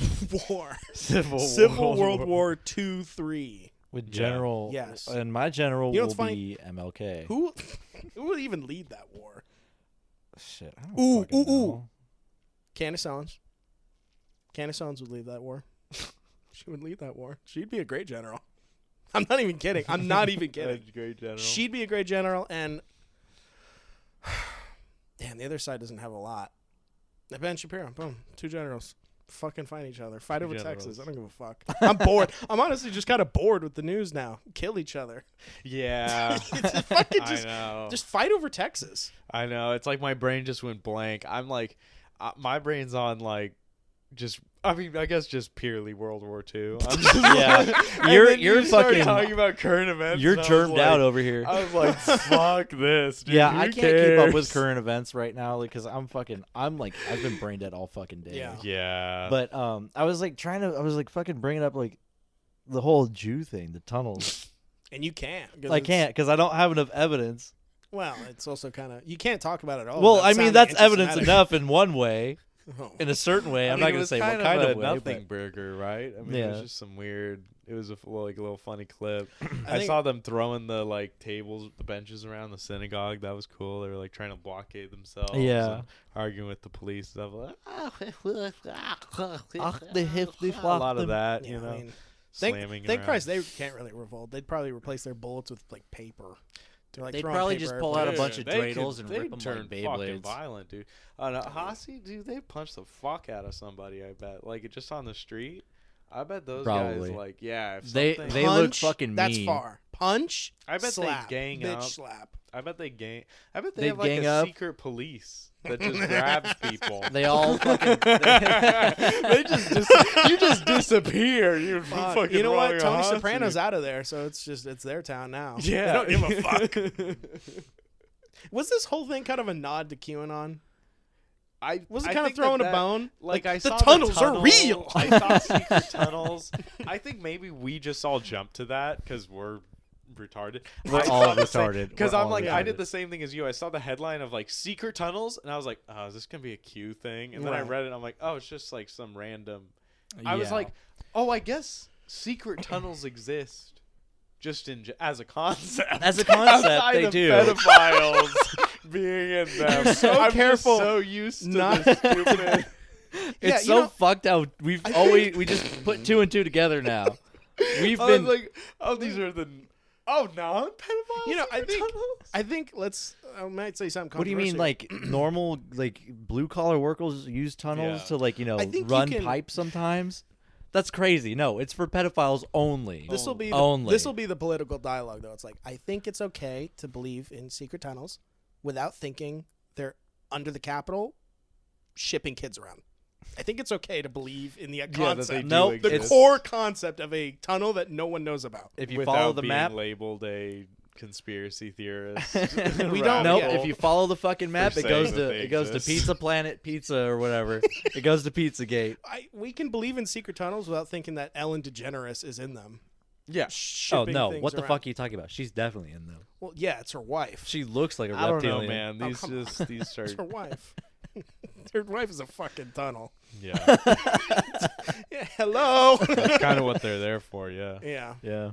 War. Civil World War 2, 3. with General. Yes. And my general You know will what's funny? be MLK. Who would even lead that war? Shit. I don't Ooh, fucking ooh, ooh. know. Candace Owens. Candace Owens would lead that war. She would lead that war. She'd be a great general. I'm not even kidding. I'm not even kidding. That's great general. She'd be a great general, and damn, the other side doesn't have a lot. Ben Shapiro, boom, 2 generals. Fucking fight each other. Fight over generals. Texas. I don't give a fuck. I'm bored. I'm honestly just kind of bored with the news now. Kill each other. Yeah. It's fucking I know. just fight over Texas. I know. It's like my brain just went blank. I'm like, my brain's on like, I guess just purely World War II. I'm just Yeah. and You're then you started fucking- talking about current events. You're and I was germed out like- over here. I was like, fuck this, dude. Yeah, Who I can't keep up with cares? current events right now because I'm like I've been brain dead all fucking day. Yeah. Yeah. But I was like fucking bringing up like the whole Jew thing, the tunnels. And you can't. 'cause I it's- can't because I don't have enough evidence. Well, it's also kind of, you can't talk about it all. Well, without I mean sounding that's evidence anti-Semitic. enough in one way. in a certain way. I'm I not mean, gonna say what kind kind of of a way. nothing But burger, right? I mean, it was just some weird. It was a little funny clip. I think- saw them throwing the tables, the benches around the synagogue. That was cool. They were like trying to blockade themselves. Yeah. and arguing with the police. Stuff like a a lot of that, Yeah, you know. I mean, Slamming thank around. Christ they can't really revolt. They'd probably replace their bullets with like paper. They're like They'd throwing probably paper just pull out a airplanes. bunch of They dreidels could- and they'd rip 'em like turn fucking Beyblades. violent, dude. Hossie, dude, they punched the fuck out of somebody. I bet, like just on the street. I bet those Probably. guys, like, yeah. If They something- look Punch, fucking That's mean. far. Punch. I bet slap, they gang bitch up. slap. I bet they gang. I bet They they have like gang a up. secret police that just grabs people. They all fucking. They just you just disappear. You fucking. You know what? wrong Tony Hossie. Soprano's out of there, so it's their town now. Yeah, they don't give a fuck. Was this whole thing kind of a nod to QAnon? Was it kind of think throwing that a bone? Like I the saw tunnels tunnel, are real. I saw secret tunnels. I think maybe we just all jumped to that because we're retarded. We're all retarded. Because We're I'm all like, I did retarded. the same thing as you. I saw the headline of like secret tunnels, and I was like, oh, is this gonna be a Q thing? And then I Right. read it, and I'm like, oh, it's just like some random. I was Yeah. like, oh, I guess secret tunnels exist. Just as a concept. As a concept, Outside they of do. pedophiles being in them. You're so I'm careful Just so used to not- this stupid. Yeah, It's you so know- fucked out. We just put two and two together now. We've I been was like, oh, these are the non-pedophiles. You know, I secret think tunnels? I might say something. What do you mean, controversial. like normal, like blue collar workers use tunnels Yeah. to like I think you run can- pipes sometimes? That's crazy. No, it's for pedophiles only. This will be only. this will be the political dialogue though. It's like I think it's okay to believe in secret tunnels without thinking they're under the Capitol shipping kids around. I think it's okay to believe in the that concept. they do Nope, the exist. core concept of a tunnel that no one knows about. If you Without follow the being map. labeled a conspiracy theorist. We don't- Nope. yeah. If you follow the fucking map, it saying goes that to they it goes to exist. Pizza Planet Pizza or whatever. It goes to Pizzagate. We can believe in secret tunnels without thinking that Ellen DeGeneres is in them. Yeah. Oh shipping no! things What the around. fuck are you talking about? She's definitely in them. Well, yeah, it's her wife. She looks like a I don't know, reptilian. man. These come just these It's are her wife. Her wife is a fucking tunnel. yeah. Yeah, hello. That's kind of what they're there for. Yeah. Yeah. Yeah.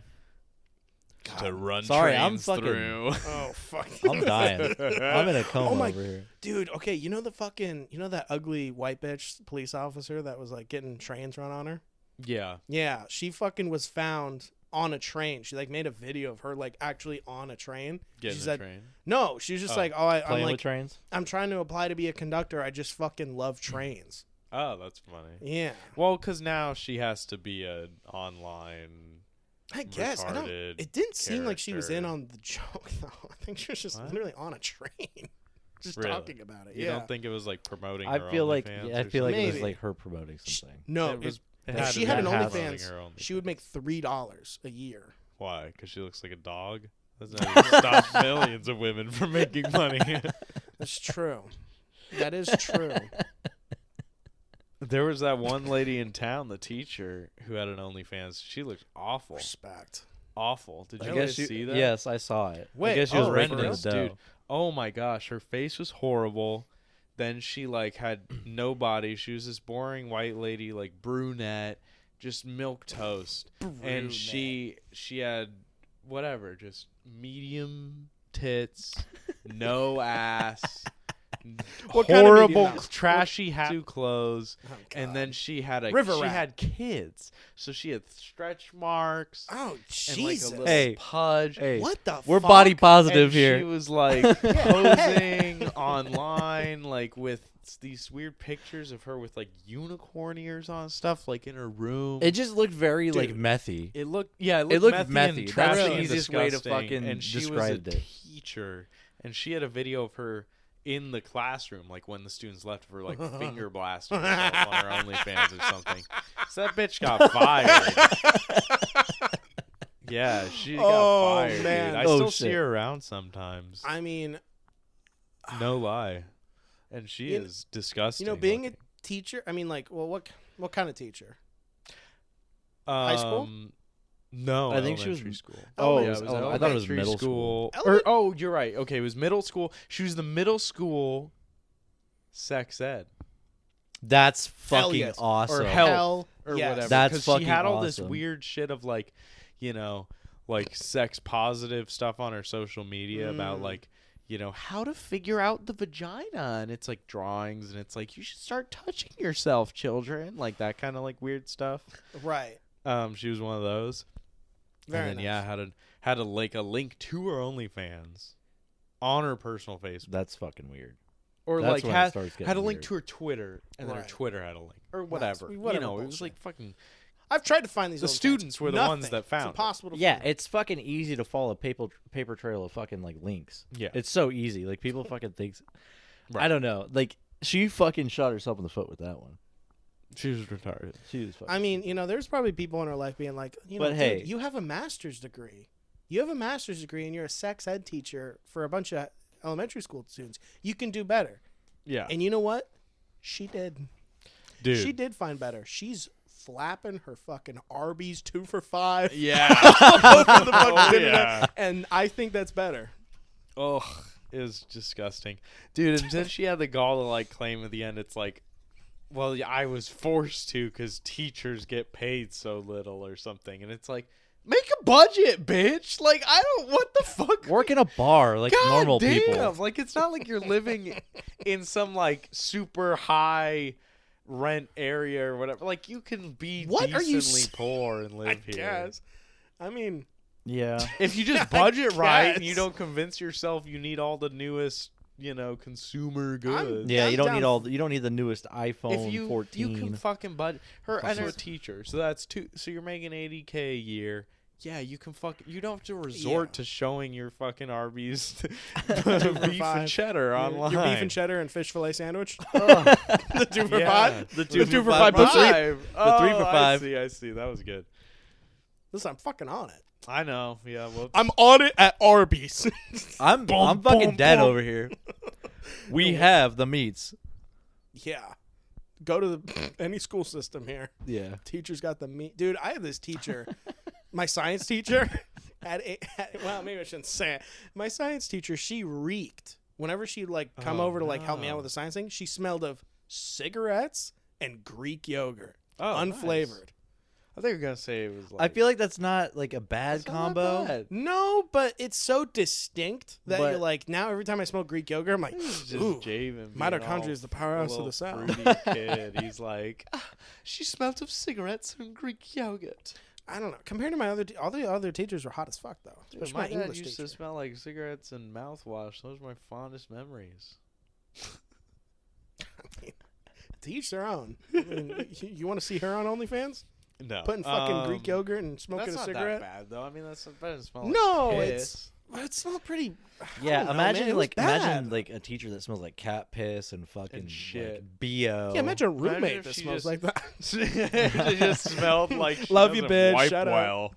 To run Sorry, I'm trains fucking- through. Oh fuck. I'm dying. I'm in a coma Oh my- over here. Dude, okay, you know that ugly white bitch police officer that was like getting trains run on her? Yeah. Yeah, she fucking was found on a train. She like made a video of her like actually on a train. Getting she the said, train. No, she was just Oh. like, I'm Playing with like, trains. I'm trying to apply to be a conductor. I just fucking love trains. Oh, that's funny. Yeah, Well, because now she has to be an online. I guess. I don't. retarded It didn't seem like she was in character. on the joke though. I think she was just What? literally on a train, just Really? talking about it. You yeah. don't think it was like promoting? I her feel like OnlyFans I or feel like it was Maybe. like her promoting something. No, It was- it if had she to had be an her promoting OnlyFans, her OnlyFans. she would make $3 a year. Why? Because she looks like a dog. That's not even stop millions of women from making money. That's true. That is true. There was that one lady in town, the teacher, who had an OnlyFans. She looked awful. Respect. Awful. Did you I guys guess see that? Yes, I saw it. Wait, I guess she was oh, renting for the real? dough. Dude, oh my gosh, her face was horrible. Then she like had no body. She was this boring white lady, like brunette, just milk toast. And she had whatever, just medium tits, no ass. What kind of horrible, medium ass? trashy hat clothes, Oh, and God. then she had River she rat. had kids, so she had stretch marks Oh and Jesus! like a little Hey, pudge. Hey, What the? we're fuck? body positive And here. she was like posing online, like with these weird pictures of her with like unicorn ears on and stuff, like in her room. It just looked very like Dude. methy. It looked, yeah, It looked methy. methy. And That's trashy the and easiest way to disgusting. fucking and she describe was a it. teacher, and she had a video of her in the classroom, like when the students left, for like finger blasting herself on her OnlyFans or something. So that bitch got fired. Yeah, she got Oh, fired, man. dude. I Oh, still see shit. her around sometimes. I mean, No lie. And she You kn- is disgusting. being a looking. teacher. I mean, like, well, what kind of teacher? high school? No, I think she was- elementary school. Oh, yeah, it was I thought it was elementary middle school. Or, oh, you're right. Okay, it was middle school. She was the middle school sex ed. That's Hell fucking yes. awesome. or health Hell or yes. whatever. That's 'Cause fucking she had all this awesome. weird shit of like, you know, like sex positive stuff on her social media about like, you know, how to figure out the vagina, and it's like drawings, and it's like you should start touching yourself, children, like that kind of like weird stuff. Right. She was one of those. Very and then nice. had a like a link to her OnlyFans on her personal Facebook. That's fucking weird. Or That's like when it had starts getting a link weird. to her Twitter, and then her Right. Twitter had a link or whatever. Whatever You know, it was bullshit. like fucking. I've tried to find these. The old students accounts. were the Nothing. ones that found it. It's impossible to Yeah, find. it's fucking easy to follow a paper trail of fucking like links. Yeah. It's so easy. Like people fucking think. Right. I don't know. Like she fucking shot herself in the foot with that one. She was retarded. She was fucking. I mean, you know, there's probably people in her life being like, you know, But dude, hey. you have a master's degree. You have a master's degree and you're a sex ed teacher for a bunch of elementary school students. You can do better. Yeah. And you know what? She did. Dude. She did find better. She's flapping her fucking Arby's 2 for $5. Yeah. Over the fucking Oh, internet, yeah. and I think that's better. Oh, it was disgusting, dude. And then she had the gall to like claim at the end. It's like, well, yeah, I was forced to because teachers get paid so little or something. And it's like, make a budget, bitch. Like I don't. What the fuck? Work in a bar like God normal damn. people. Like it's not like you're living in some like super high rent area or whatever. Like you can be What are you decently poor and live here. Guess. I mean, Yeah. If you just budget right and you guess. don't convince yourself you need all the newest, you know, consumer goods. Yeah, I'm you don't down need all. You don't need the newest iPhone If you 14. you can fucking budget her and her Fuck. teacher, so that's two. So you're making $80K a year. Yeah, you can you don't have to resort to showing your fucking Arby's beef and cheddar online. Your beef and cheddar and fish fillet sandwich. The 2 for Yeah. $5. The The 2 for $5 pussy. The 3 for $5. I see. That was good. Listen, I'm fucking on it. I know. Yeah. Well, I'm on it at Arby's. I'm Boom, fucking boom, dead boom. over here. We have the meats. Yeah. Go to any school system here. Yeah. Teacher's got the meat. Dude, I have this teacher, my science teacher, well, maybe I shouldn't say it. My science teacher, she reeked. Whenever she'd like come over to like help me out with the science thing, she smelled of cigarettes and Greek yogurt. Oh, unflavored. I think you were gonna say it was. Like, I feel like that's not like a bad That's not combo. bad. No, but it's so distinct that But- you're like, now every time I smell Greek yogurt, I'm like, This is just ooh, Javen. mitochondria is the powerhouse of the South. South. Kid. He's like, she smelled of cigarettes and Greek yogurt. I don't know. Compared to my all the other teachers were hot as fuck though. Especially my my dad English used teacher. to smell like cigarettes and mouthwash. Those are my fondest memories. To each their own. I mean, you want to see her on OnlyFans? No, Putting fucking Greek yogurt and smoking that's a not cigarette? that bad though. I mean, that's better than smell. No, like it's it smelled pretty. I Yeah, don't know, imagine man, it was like imagine bad. like a teacher that smells like cat piss and fucking shit. like BO. Yeah, imagine a Imagine roommate if that she smells just- like that. It just smelled like she Love you, doesn't bitch. wipe Shut up. well.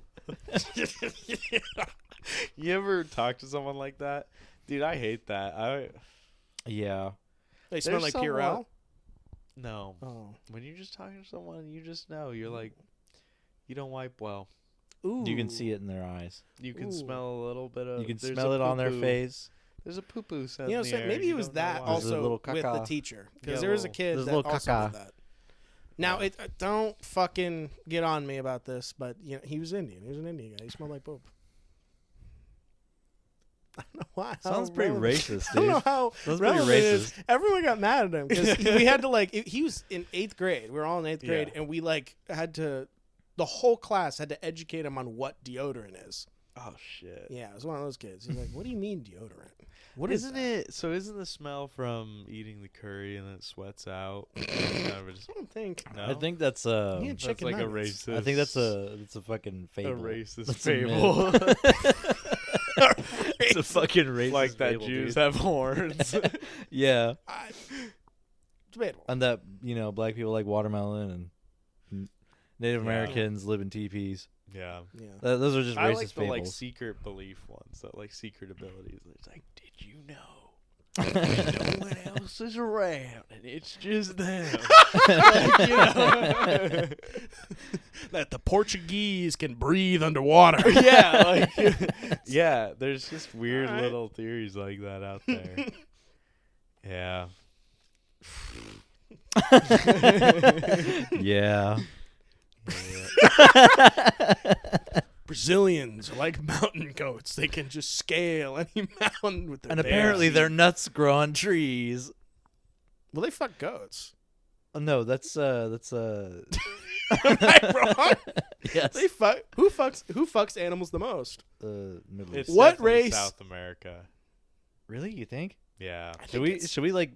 You ever talk to someone like that, dude? I hate that. Yeah. They smell There's like Purell. somewhat- No, Oh, when you're just talking to someone, you just know. You're like, you don't wipe well. ooh. You can see it in their eyes. You can Ooh. smell a little bit of. You can there's smell a it on their poo-poo. face. There's a poo poo scent. You know, in the so air, maybe you it was don't know that why. There's a also little with the caca. teacher Yeah, because there was a little- kid there's a that little also caca. did that. Now, don't fucking get on me about this, but you know, he was Indian. He was an Indian guy. He smelled like poop. I don't know why. how Sounds pretty relevant- racist, I don't know dude. how Sounds pretty relevant it is. racist. Everyone got mad at him because we had to like. He was in 8th grade. We were all in 8th grade, Yeah. and we like had to. The whole class had to educate him on what deodorant is. Oh shit. Yeah, it was one of those kids. He's like, "What do you mean deodorant? What is Isn't that?" it? So isn't the smell from eating the curry and then it sweats out? Kind of just- I don't think. no? I think that's He had that's chicken like nuggets. a racist. I think that's a fucking a fable. racist That's a myth. fable. It's a fucking racist Like that fable, Jews dude. have horns. Yeah, Debatable. and that black people like watermelon and Native Yeah. Americans live in teepees. yeah. Yeah. Those are just I racist like the fables. like secret belief ones, that like secret abilities. It's like, did you know? No one else is around, and it's just them. Like, you know? That the Portuguese can breathe underwater. Yeah, like, yeah. There's just weird Alright. little theories like that out there. Yeah. Yeah. Brazilians are like mountain goats. They can just scale any mountain with their And apparently bare their feet. nuts grow on trees. Well, they fuck goats. Oh, no, that's Am I wrong? yes. They fuck. Who fucks animals the most? Middle It's East. What definitely race? South America. Really? You think? Yeah. Should we should we like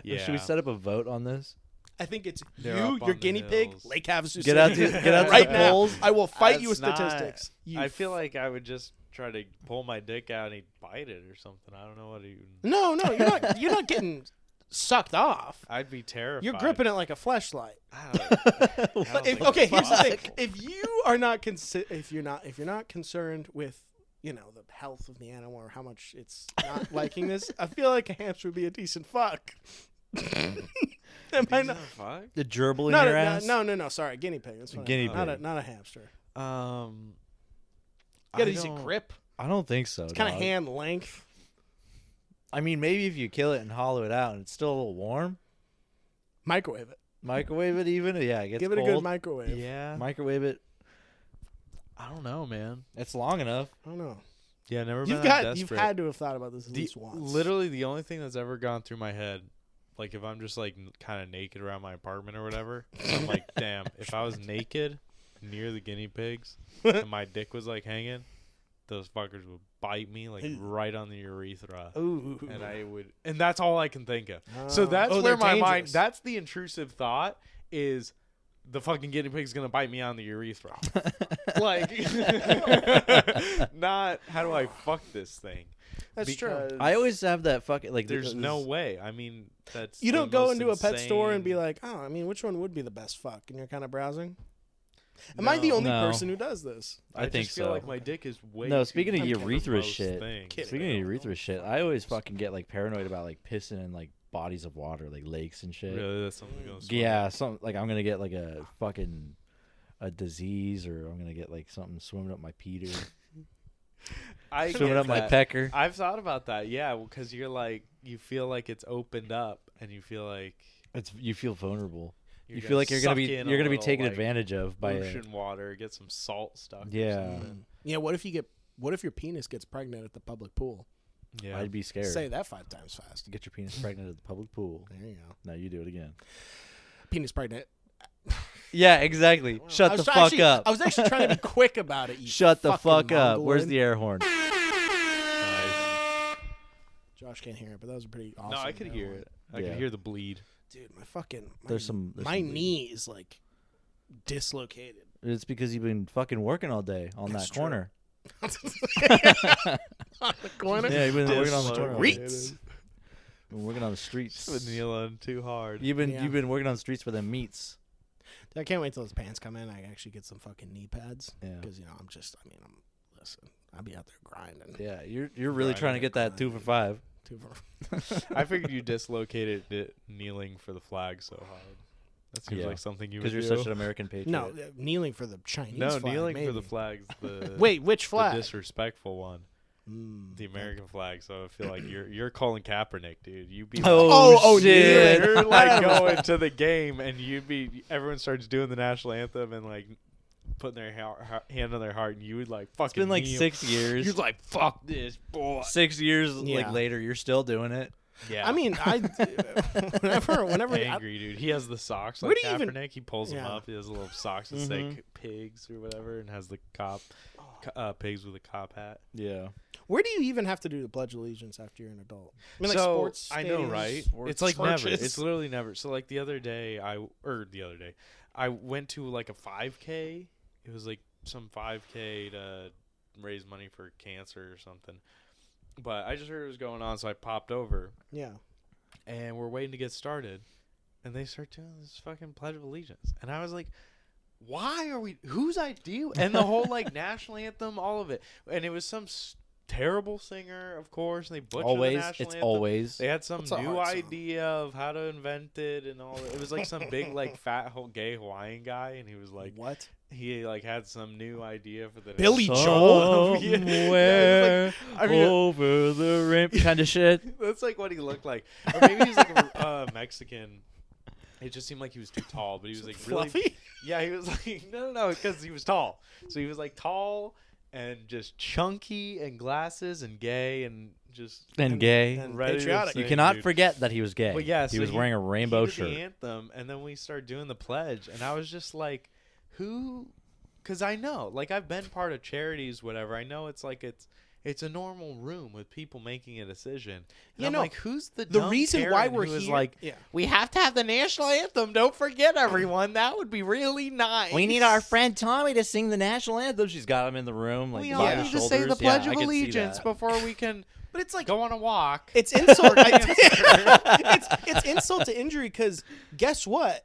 Yeah. should we set up a vote on this? I think it's They're you, up your on the guinea pig, hills. Lake Havasu. Get out to right the now. polls. I will fight you with That's not- statistics. I feel like I would just try to pull my dick out and he'd bite it or something. I don't know what he. No, you're not getting sucked off. I'd be terrified. You're gripping it like a fleshlight. I don't But think okay, here's the thing: fuck. if you are not if you're not concerned with the health of the animal or how much it's not liking this, I feel like a hamster would be a decent fuck. Am I not? Fuck? The gerbil in your ass? No. Sorry, guinea pig. That's fine. Guinea Not pig. a hamster. You You got a decent grip. I don't think so. It's kind of dog. hand length. I mean, maybe if you kill it and hollow it out and it's still a little warm, Microwave it. microwave it even. Yeah, it gets Give it a cold. good microwave. Yeah. Microwave it. I don't know, man. It's long enough. I don't know. Yeah, never been You've that you've desperate. had to have thought about this at least once. Literally, the only thing that's ever gone through my head, like if I'm just like kind of naked around my apartment or whatever, I'm like, damn, if I was naked near the guinea pigs and my dick was like hanging, those fuckers would bite me like right on the urethra. Ooh. And that's all I can think of. So that's Oh, where they're my mind, dangerous. that's the intrusive thought is the fucking guinea pig's gonna bite me on the urethra. Like, not how do I fuck this thing? That's true. Because I always have that fucking like. there's no way. I mean, that's You the don't go most into a pet store and be insane- like, oh, I mean, which one would be the best fuck? And you're kind of browsing. Am I the only No. person who does this? I think just feel so. like my dick is way. No, too speaking of big for urethra most shit. things. Kidding. Speaking of urethra shit, I always fucking get like paranoid about like pissing in like bodies of water, like lakes and shit. Really, that's something goes. swim. Yeah, some like I'm gonna get like a fucking a disease, or I'm gonna get like something swimming up my peter, I swimming get up my that. pecker. I've thought about that. Yeah, because you're like, you feel like it's opened up, and you feel like You feel vulnerable. you're You feel like you're gonna suck be in a you're gonna be little, taken like, advantage of by a, ocean water. Get some salt stuck. or Yeah. something. Yeah. What if your penis gets pregnant at the public pool? Yeah. I'd be scared. Say that 5 times fast. Get your penis pregnant at the public pool. There you go. Now you do it again. Penis pregnant. Yeah, exactly. Shut I the was fuck actually- up. I was actually trying to be quick about it. You Shut the fucking fuck up. Where's Mongoloid. the air horn? Josh can't hear it, but that was a pretty awesome. No, I could hear one. it. I Yeah. could hear the bleed. Dude, my fucking There's some knee is like dislocated. It's because you've been fucking working all day on That's that true. corner. On the corner. Yeah, you've been working on the corner. all day. Reeds. Been working on the streets. Been kneeling too hard. You've Yeah. been working on the streets for them meats. I can't wait till those pants come in. I actually get some fucking knee pads. Yeah. Because listen, I'll be out there grinding. Yeah, you're really Grinding trying to it, get that 2 for 5. I figured you dislocated it kneeling for the flag so hard. That seems Yeah. like something you would Because do. you're such an American patriot. No, kneeling for the Chinese No, flag, kneeling for the maybe. flag's the Wait, which the flag? disrespectful one. The American flag. So I feel like you're Colin Kaepernick, dude. You be Oh, shit. you're like going to the game and everyone starts doing the national anthem and like putting their hand on their heart and you would like fucking. It's been like kneel. 6 years. You're like fuck this boy. 6 years Yeah. like later, you're still doing it. Yeah. I mean, whenever angry dude. He has the socks Where like do you even- Kaepernick. He pulls them Yeah. up. He has little socks that say pigs or whatever, and has the pigs with a cop hat. Yeah. where do you even have to do the Pledge of Allegiance after you're an adult? I mean, like So, sports. I know, stadiums, right? sports It's like never. churches. It's literally never. So like the other day, I went to like a 5K. It was like some 5K to raise money for cancer or something. But I just heard it was going on, so I popped over, Yeah. and we're waiting to get started, and they start doing this fucking Pledge of Allegiance, and I was like, why are we? Whose idea? And the whole like national anthem, all of it, and it was some terrible singer, of course, and they butchered the Always. national It's anthem. always. They had some That's a new hard song. idea of how to invent it and all that. It was like some big like fat gay Hawaiian guy, and he was like, What? he like had some new idea for the Billy national- Joel? Yeah, Somewhere it's like- I mean, over the rim kind of shit. that's like what he looked like, or maybe he's like a Mexican. It just seemed like he was too tall, but he was like really Fluffy? Yeah, he was like no, because he was tall. So he was like tall and just chunky and glasses and gay and just gay. and ready to patriotic. sing, You cannot dude. forget that he was gay. But yeah, he so was wearing a rainbow he did shirt. the anthem, and then we started doing the pledge, and I was just like, who? Because I know, like, I've been part of charities, whatever. I know it's like it's a normal room with people making a decision. And I'm like, who's the reason Karen why we're who is here? like, we have to have the national anthem. Don't forget, everyone. That would be really nice. We need our friend Tommy to sing the national anthem. She's got him in the room. Like, We by all his need to say the shoulders. Pledge Yeah, of I can see Allegiance that. before we can. But it's like Go on a walk. it's insult. it's insult to injury because guess what?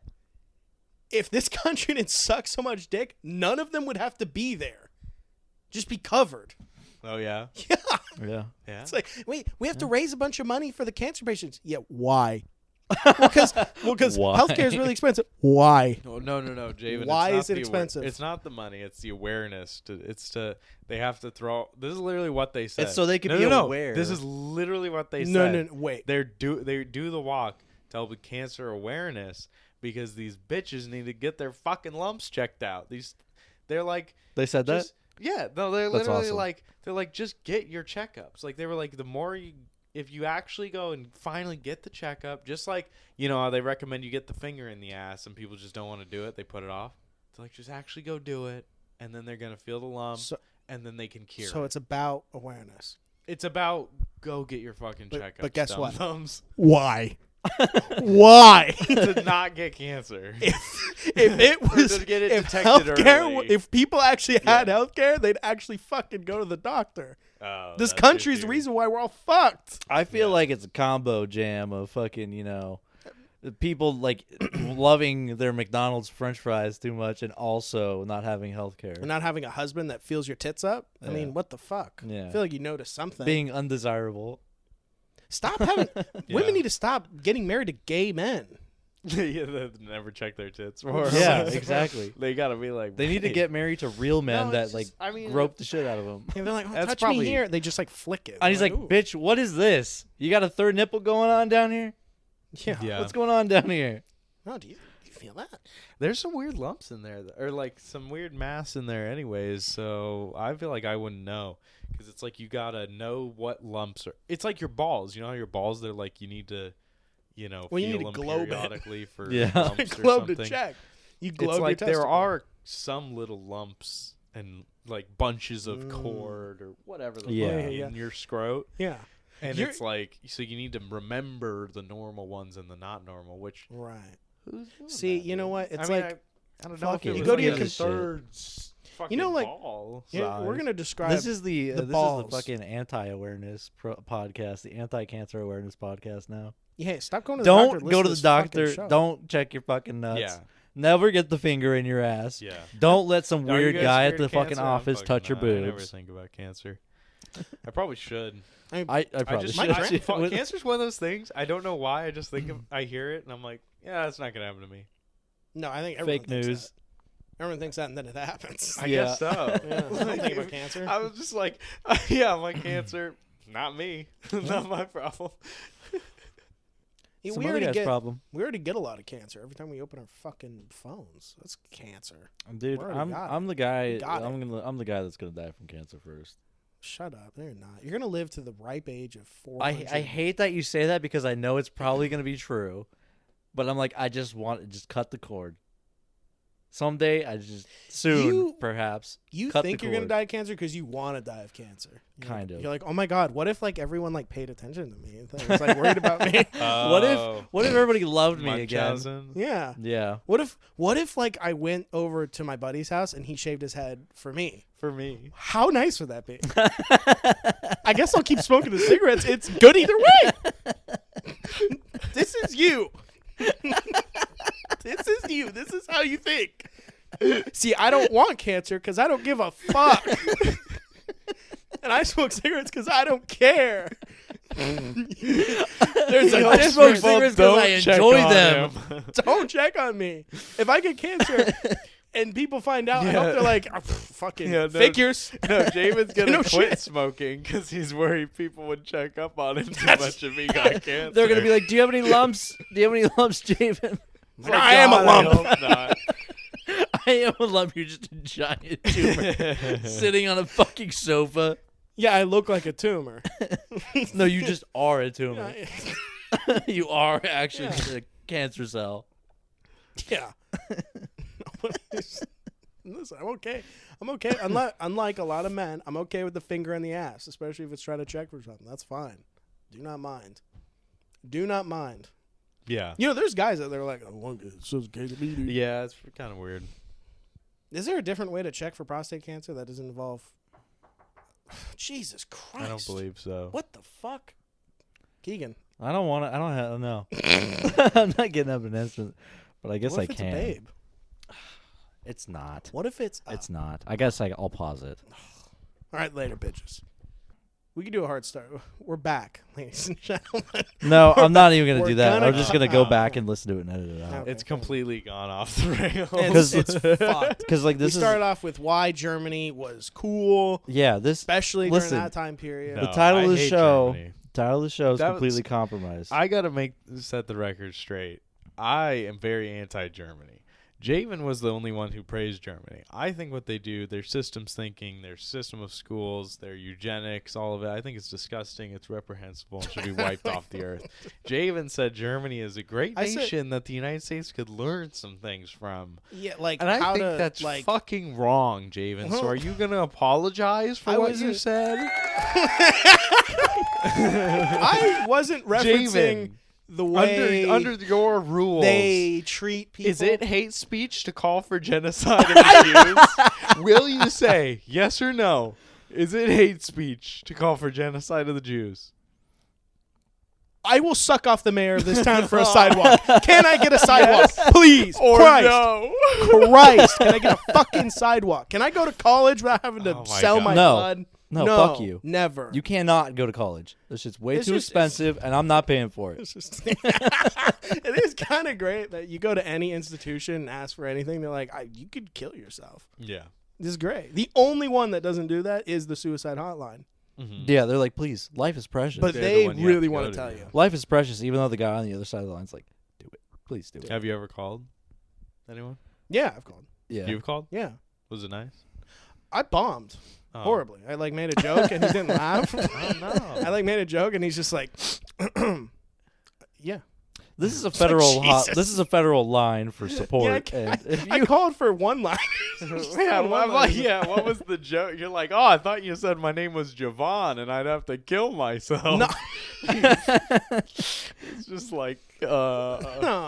If this country didn't suck so much dick, none of them would have to be there. Just be covered. Oh yeah. Yeah. Yeah. Yeah. It's like, wait, we have to raise a bunch of money for the cancer patients. Yeah, why? Because Why? healthcare is really expensive. Why? No, Javen. Why it's not is it the expensive? It's not the money. It's the awareness. They have to throw. This is literally what they said. It's so they can no, be no, aware. No. This is literally what they No, said. no, wait. They do the walk to help with cancer awareness because these bitches need to get their fucking lumps checked out. They're like. They said that? just, Yeah, no, they're That's literally awesome. like just get your checkups. Like they were like the more if you actually go and finally get the checkup, just like how they recommend you get the finger in the ass and people just don't want to do it, they put it off. They're like just actually go do it, and then they're gonna feel the lump, and then they can cure. So it. it's about awareness. It's about go get your fucking checkup. But guess what? Thumbs Why? Why? to not get cancer. If it was, to get it if detected healthcare, early. if people actually had healthcare, they'd actually fucking go to the doctor. Oh, This that's country's the it, reason why we're all fucked. I feel like it's a combo jam of fucking, people like loving their McDonald's French fries too much and also not having health care. And not having a husband that feels your tits up. I Yeah. mean, what the fuck? Yeah. I feel like you notice something. Being undesirable. Stop having. Women need to stop getting married to gay men. Yeah, they never check their tits. Yeah, exactly. They gotta be like. They need to "Wait." get married to real men No, that it's just- I mean, grope the shit out of them. And they're like, oh, That's touch probably- me here. They just like flick it. And he's like, Ooh. bitch, what is this? You got a third nipple going on down here? Yeah. Yeah. What's going on down here? Oh, do you feel that? There's some weird lumps in there, or like some weird mass in there, anyways. So I feel like I wouldn't know because it's like you gotta know what lumps are. It's like your balls. You know how your balls? They're like you need to, Well, you feel need to them globe it. periodically for Yeah. lumps or Globe to something. check. You globe It's like your there testicle. are some little lumps and like bunches of cord or whatever the Yeah. fuck Yeah. in your scrote. Yeah. And You're- it's like, so you need to remember the normal ones and the not normal, which Right. who's doing See, that, you know dude? what? It's I mean, like I don't know fuck if it it. was You go to like your a third fucking like, ball yeah, we're size. gonna describe. This is the balls. fucking anti-awareness podcast, the anti-cancer awareness podcast now. Yeah, stop going to the doctor. Don't go to the listen this fucking doctor. show. Don't check your fucking nuts. Yeah. Never get the finger in your ass. Yeah. Don't let some Are you weird guys guy at scared the of fucking cancer? I'm office fucking touch your not. I never boobs. think about cancer. I probably should. I probably just, should. cancer's one of those things. I don't know why. I just think I hear it and I'm like, yeah, that's not gonna happen to me. No, I think everyone Fake thinks news. that. Everyone thinks that, and then it happens. I guess so. Yeah, I don't think about cancer. I was just like, yeah, I'm like cancer. Not me. Not my problem. Yeah, Some we other already guy's get problem. we already get a lot of cancer every time we open our fucking phones. That's cancer. Dude, We already I'm got I'm it. the guy. We got I'm the guy that's gonna die from cancer first. Shut up. They're not. You're gonna live to the ripe age of 400. I hate that you say that because I know it's probably gonna be true, but I'm like I just want to just cut the cord. Someday, soon perhaps. You cut think the you're gonna cord. die of cancer because you want to die of cancer. Kind of. You're like, oh my god, what if like everyone like paid attention to me and was like worried about me? What if everybody loved me again? Munchausen. Yeah. Yeah. What if like I went over to my buddy's house and he shaved his head for me? For me. How nice would that be? I guess I'll keep smoking the cigarettes. It's good either way. This is you. This is you. This is how you think. See, I don't want cancer because I don't give a fuck. And I smoke cigarettes because I don't care. There's a I smoke difference. cigarettes because I enjoy them. Don't check on me. If I get cancer and people find out, I hope they're like, "Oh, fucking figures. No, Javen's gonna No quit shit. smoking because he's worried people would check up on him too much if he got cancer. They're gonna be like, "Do you have any lumps? Do you have any lumps, Javen?" I am a lump. I hope not. I am a lump. You're just a giant tumor sitting on a fucking sofa. Yeah, I look like a tumor. No, you just are a tumor. You are actually a cancer cell. Yeah. Listen, I'm okay. I'm okay. Unlike a lot of men, I'm okay with the finger in the ass, especially if it's trying to check for something. That's fine. Do not mind. Do not mind. Yeah. You know, there's guys out there like, oh, it's so gay to me, dude. Yeah, it's kind of weird. Is there a different way to check for prostate cancer that doesn't involve... Jesus Christ. I don't believe so. What the fuck? Keegan. I don't want to. I don't know. I'm not getting up an instant, but I guess What I if it's can. a babe? It's not. What if it's... It's not. I guess I'll pause it. All right, later, bitches. We can do a hard start. We're back, ladies and gentlemen. No, I'm not even gonna We're do that. gonna I'm just gonna go back and listen to it and edit it out. Okay. It's completely gone off the rails. It's fucked. Because like We this started off with why Germany was cool, this especially listen, during that time period. the No, title of I the hate show. Germany. Title of the show is That was- completely compromised. I gotta set the record straight. I am very anti-Germany. Javen was the only one who praised Germany. I think what they do, their systems thinking, their system of schools, their eugenics, all of it, I think it's disgusting. It's reprehensible and should be wiped off the earth. Javen said Germany is a great nation that the United States could learn some things from. Yeah, like And I how think to that's like. fucking wrong, Javen. So are you gonna apologize for what you said? I wasn't referencing Javen, the way under your rules, they treat people. is it hate speech to call for genocide of the Jews? Will you say yes or no? Is it hate speech to call for genocide of the Jews? I will suck off the mayor of this town for a sidewalk. Can I get a sidewalk, please? Or Christ. no? Christ, can I get a fucking sidewalk? Can I go to college without having to Oh my sell God. my No. blood? No, fuck you. Never. You cannot go to college. This shit's way It's too just- expensive, and I'm not paying for it. It's just, it is kind of great that you go to any institution and ask for anything. They're like, you could kill yourself. Yeah. This is great. The only one that doesn't do that is the suicide hotline. Yeah, they're like, please, life is precious. But They're the they one you have really to want go to to, tell yeah. you. Life is precious, even though the guy on the other side of the line's like, do it. Please do it. Have you ever called anyone? Yeah, I've called. Yeah. You've called? Yeah. Was it nice? I bombed Oh. horribly. I like made a joke and he didn't laugh. Oh no. I like made a joke and he's just like, yeah. This is a federal Jesus. this is a federal line for support. Yeah, and if I you called for one line. Yeah, I'm like, yeah, what was the joke? You're like, oh, I thought you said my name was Javon and I'd have to kill myself. No. It's just like, No,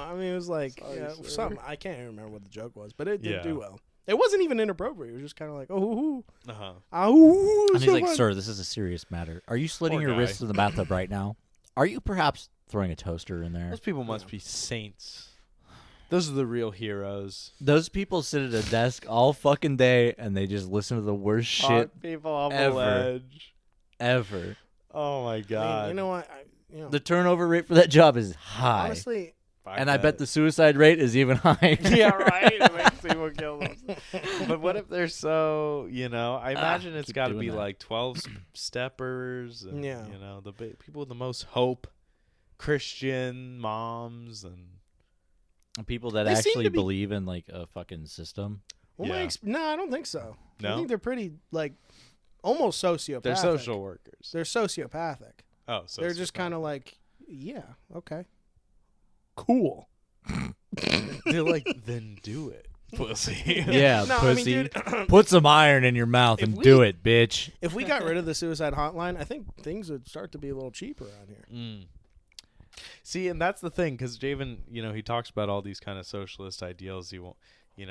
I mean it was like Sorry, yeah, sir. something. I can't even remember what the joke was, but it did Yeah. do well. It wasn't even inappropriate. It was just kind of like, oh, uh-huh. and he's like, sir, this is a serious matter. Are you slitting Poor your guy. wrists in the bathtub right now? Are you perhaps throwing a toaster in there? Those people must be saints. Those are the real heroes. Those people sit at a desk all fucking day and they just listen to the worst shit Hot people on ever. the ledge. ever. Oh my god. you know what? The turnover rate for that job is high. Honestly, and I bet the suicide rate is even higher. yeah, right. It makes people kill themselves. But what if they're so, I imagine it's keep got to doing be that. like 12 steppers and, Yeah. the people with the most hope, Christian moms and People that They seem actually to be- believe in like a fucking system. well, Yeah. no, I don't think so. I No? think they're pretty like almost sociopathic. they're social workers. They're sociopathic. Oh, so They're just kind of like, yeah, okay, cool. they're like, then do it, pussy. Yeah, No, I mean, pussy. dude, Put some iron in your mouth If and we- do it, bitch. If we got rid of the suicide hotline, I think things would start to be a little cheaper around here. Mm. See, and that's the thing, because Javen, he talks about all these kind of socialist ideals. He won't, he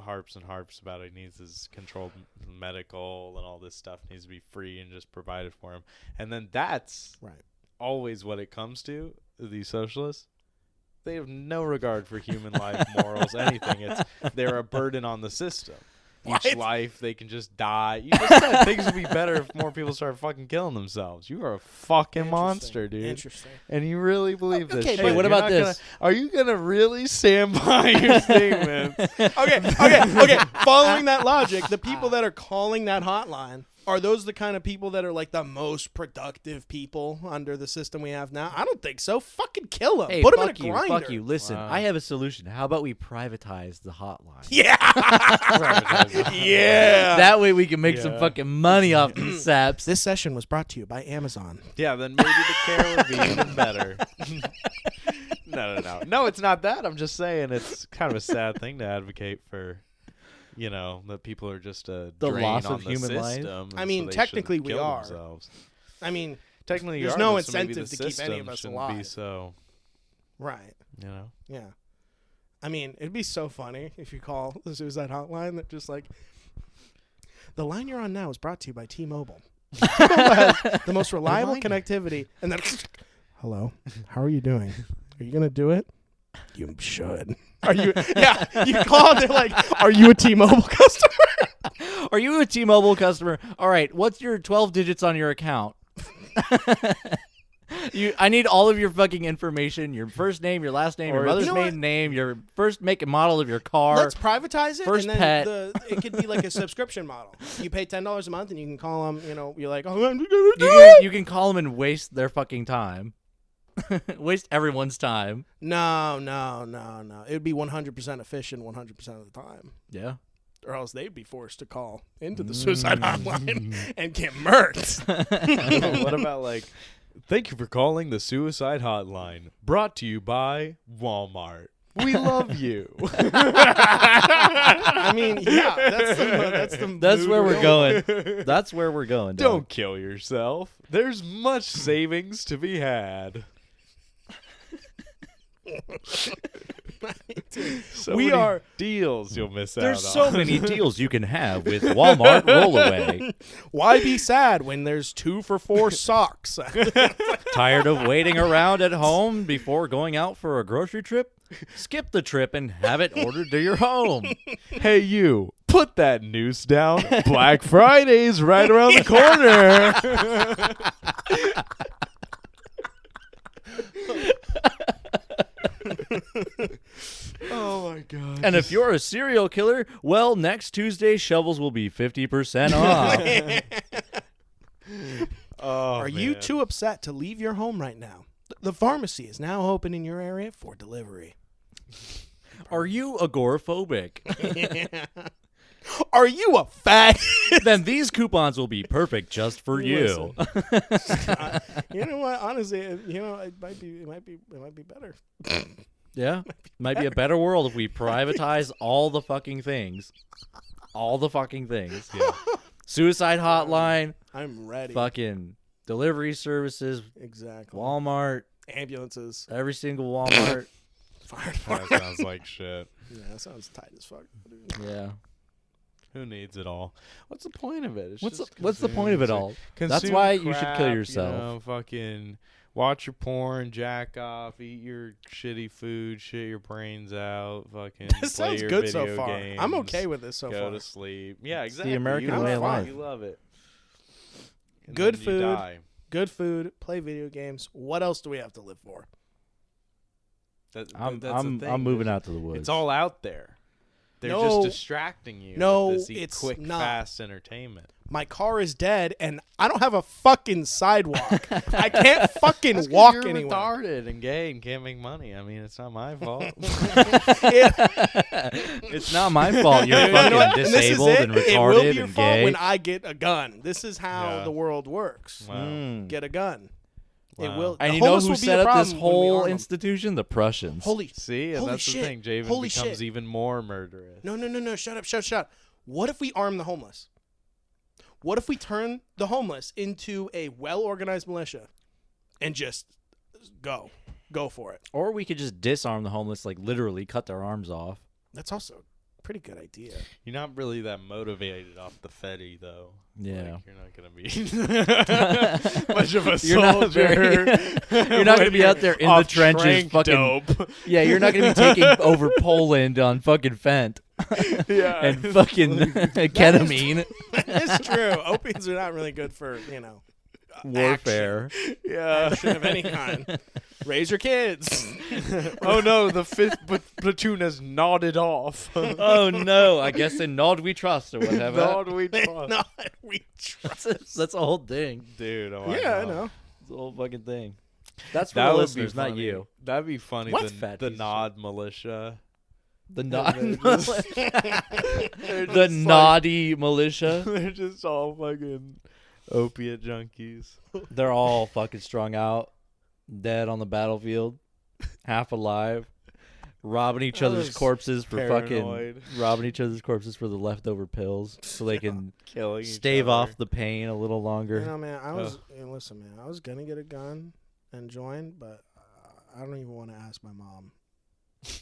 harps and harps about it. He needs his controlled medical and all this stuff needs to be free and just provided for him. And then that's Right. always what it comes to, these socialists. They have no regard for human life, morals, anything. They're a burden on the system. Each What? life, they can just die. You just said things would be better if more people start fucking killing themselves. You are a fucking monster, dude. Interesting. And you really believe this Okay, shit. but what You're about not this? Are you going to really stand by your statements? Okay. Following that logic, the people that are calling that hotline Are those the kind of people that are like the most productive people under the system we have now? I don't think so. Fucking kill them. Hey, Put them in a fuck you, grinder. fuck you. Listen, I have a solution. How about we privatize the hotline? Yeah. Yeah. That way we can make some fucking money off these saps. This session was brought to you by Amazon. Yeah, then maybe the care would be even better. No, it's not that. I'm just saying it's kind of a sad thing to advocate for. That people are just a The drain loss on of the human life? system. I mean, so they technically shouldn't we kill are. themselves. I mean, Technically, there's you no are, so maybe incentive the to keep any of system us shouldn't alive. Be so, right. Yeah. I mean, it'd be so funny if you call the suicide hotline that just like, the line you're on now is brought to you by T-Mobile. T-Mobile has the most reliable connectivity. And then, hello, how are you doing? Are you going to do it? You should. Are you? Yeah, you call and they're like, are you a T-Mobile customer? Are you a T-Mobile customer? All right, what's your 12 digits on your account? I need all of your fucking information, your first name, your last name, your mother's maiden name, your first make and model of your car. Let's privatize it, first and pet. then it could be like a subscription model. You pay $10 a month, and you can call them. You're like, You can call them and waste their fucking time. Waste everyone's time. No. It would be 100% efficient 100% of the time. Yeah. Or else they'd be forced to call into the suicide hotline and get murked. What about like, thank you for calling the suicide hotline, brought to you by Walmart. We love you. I mean, yeah, that's where we're going. That's where we're going. Don't kill yourself. There's much savings to be had. So we many are deals you'll miss out on. There's so many deals you can have with Walmart Rollaway. Why be sad when there's 2 for $4 socks? Tired of waiting around at home before going out for a grocery trip? Skip the trip and have it ordered to your home. Hey, you, put that noose down. Black Friday's right around the corner. Oh my god. And if you're a serial killer, well, next Tuesday shovels will be 50% off. Are you too upset to leave your home right now? The pharmacy is now open in your area for delivery. Are you agoraphobic? Are you a fag? Then these coupons will be perfect just for you. You know what? Honestly, it might be better. Yeah, might be a better world if we privatize all the fucking things. All the fucking things. Yeah. Suicide hotline. I'm ready. Fucking delivery services. Exactly. Walmart. Ambulances. Every single Walmart. Fire That department. sounds like shit. Yeah, that sounds tight as fuck. Yeah. Who needs it all? What's the point of it? It's What's the point of it all? That's consume why you should crap, kill yourself. You know, fucking watch your porn, jack off, eat your shitty food, shit your brains out, fucking This play sounds your good so video far. games, I'm okay with this so go far. to sleep. Yeah, It's the exactly. American you way have of fun. life. You love it. And Good then you food. die. Good food, play video games. What else do we have to live for? I'm that's the thing. moving out to the woods. It's all out there. They're No. just distracting you. No, with this it's quick, not. fast entertainment. My car is dead, and I don't have a fucking sidewalk. I can't fucking walk You're anywhere. retarded and gay and can't make money. I mean, it's not my fault. It's not my fault. You're You know fucking what? And this is disabled it. and It will be retarded your and fault gay. when I get a gun. This is how Yeah. the world works. Wow. Get a gun. It Wow. will. And the you know homeless who will be set a up this problem when we whole arm 'em. institution? The Prussians. Holy See, and holy that's shit. the thing. Javen Holy becomes shit. even more murderous. No. Shut up. What if we arm the homeless? What if we turn the homeless into a well-organized militia and just go for it? Or we could just disarm the homeless, like literally cut their arms off. That's also a pretty good idea. You're not really that motivated off the Fetty, though. Yeah. Like, you're not going to be much of a soldier. You're not very. You're not going to be out there in the off trenches, trank fucking. dope. Yeah, you're not going to be taking over Poland on fucking Fent. Yeah. And fucking ketamine. It's true. Opiates are not really good for, warfare. Yeah. action of any kind. Raise your kids. Oh no, the 5th platoon has nodded off. Oh no! I guess in Nod we trust or whatever. Nod we trust. Not we trust. That's a whole thing. Dude, Yeah, I know. It's a whole fucking thing. That's for That the would listeners, be not funny. you. That'd be funny. What The, fat the piece of Nod militia. The They're the just naughty militia. They're just all fucking opiate junkies. They're all fucking strung out, dead on the battlefield, half alive, robbing each other's corpses for paranoid. robbing each other's corpses for the leftover pills, so they can Killing stave off the pain a little longer. You know, man, listen, man, I was gonna get a gun and join, but I don't even want to ask my mom.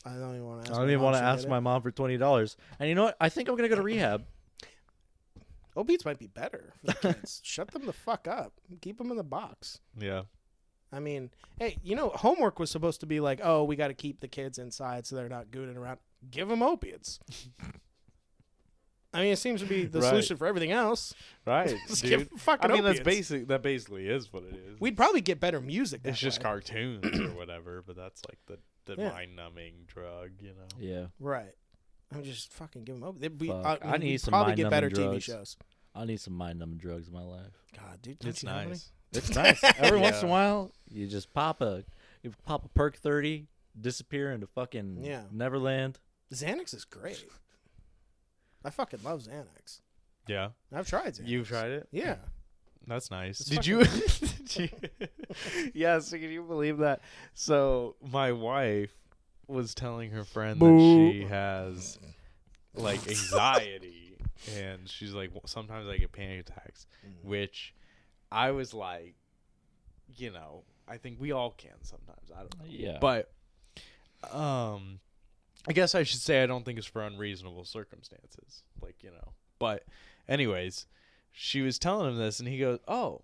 I don't even want to ask. I don't even want to ask my mom for $20. And you know what? I think I'm gonna go to rehab. Opiates might be better for the kids. Shut them the fuck up. Keep them in the box. Yeah. I mean, hey, you know, homework was supposed to be like, oh, we got to keep the kids inside so they're not gooning around. Give them opiates. I mean, it seems to be the Right. solution for everything else. Right, Just dude. give fucking I mean, opiates. that basically is what it is. We'd probably get better music. It's that just way. cartoons or whatever, but that's like the Yeah. mind-numbing drug, you know. Yeah, Right. I'm just fucking give them opiates. Fuck. I need we'd some probably get mind-numbing better TV drugs. shows. I need some mind-numbing drugs in my life. God, dude, don't It's you have any? nice. It's nice. Every once in a Yeah. while, you just pop a perk 30, disappear into fucking Yeah. Neverland. Xanax is great. I fucking love Xanax. Yeah. I've tried Xanax. You've tried it? Yeah. That's nice. It's Did you? Yeah, so can you believe that? So my wife was telling her friend that she has like anxiety, and she's like, sometimes I get panic attacks, which I was like, you know, I think we all can sometimes. I don't know. Yeah. But I guess I should say I don't think it's for unreasonable circumstances, like, you know. But anyways, she was telling him this, and he goes, "Oh,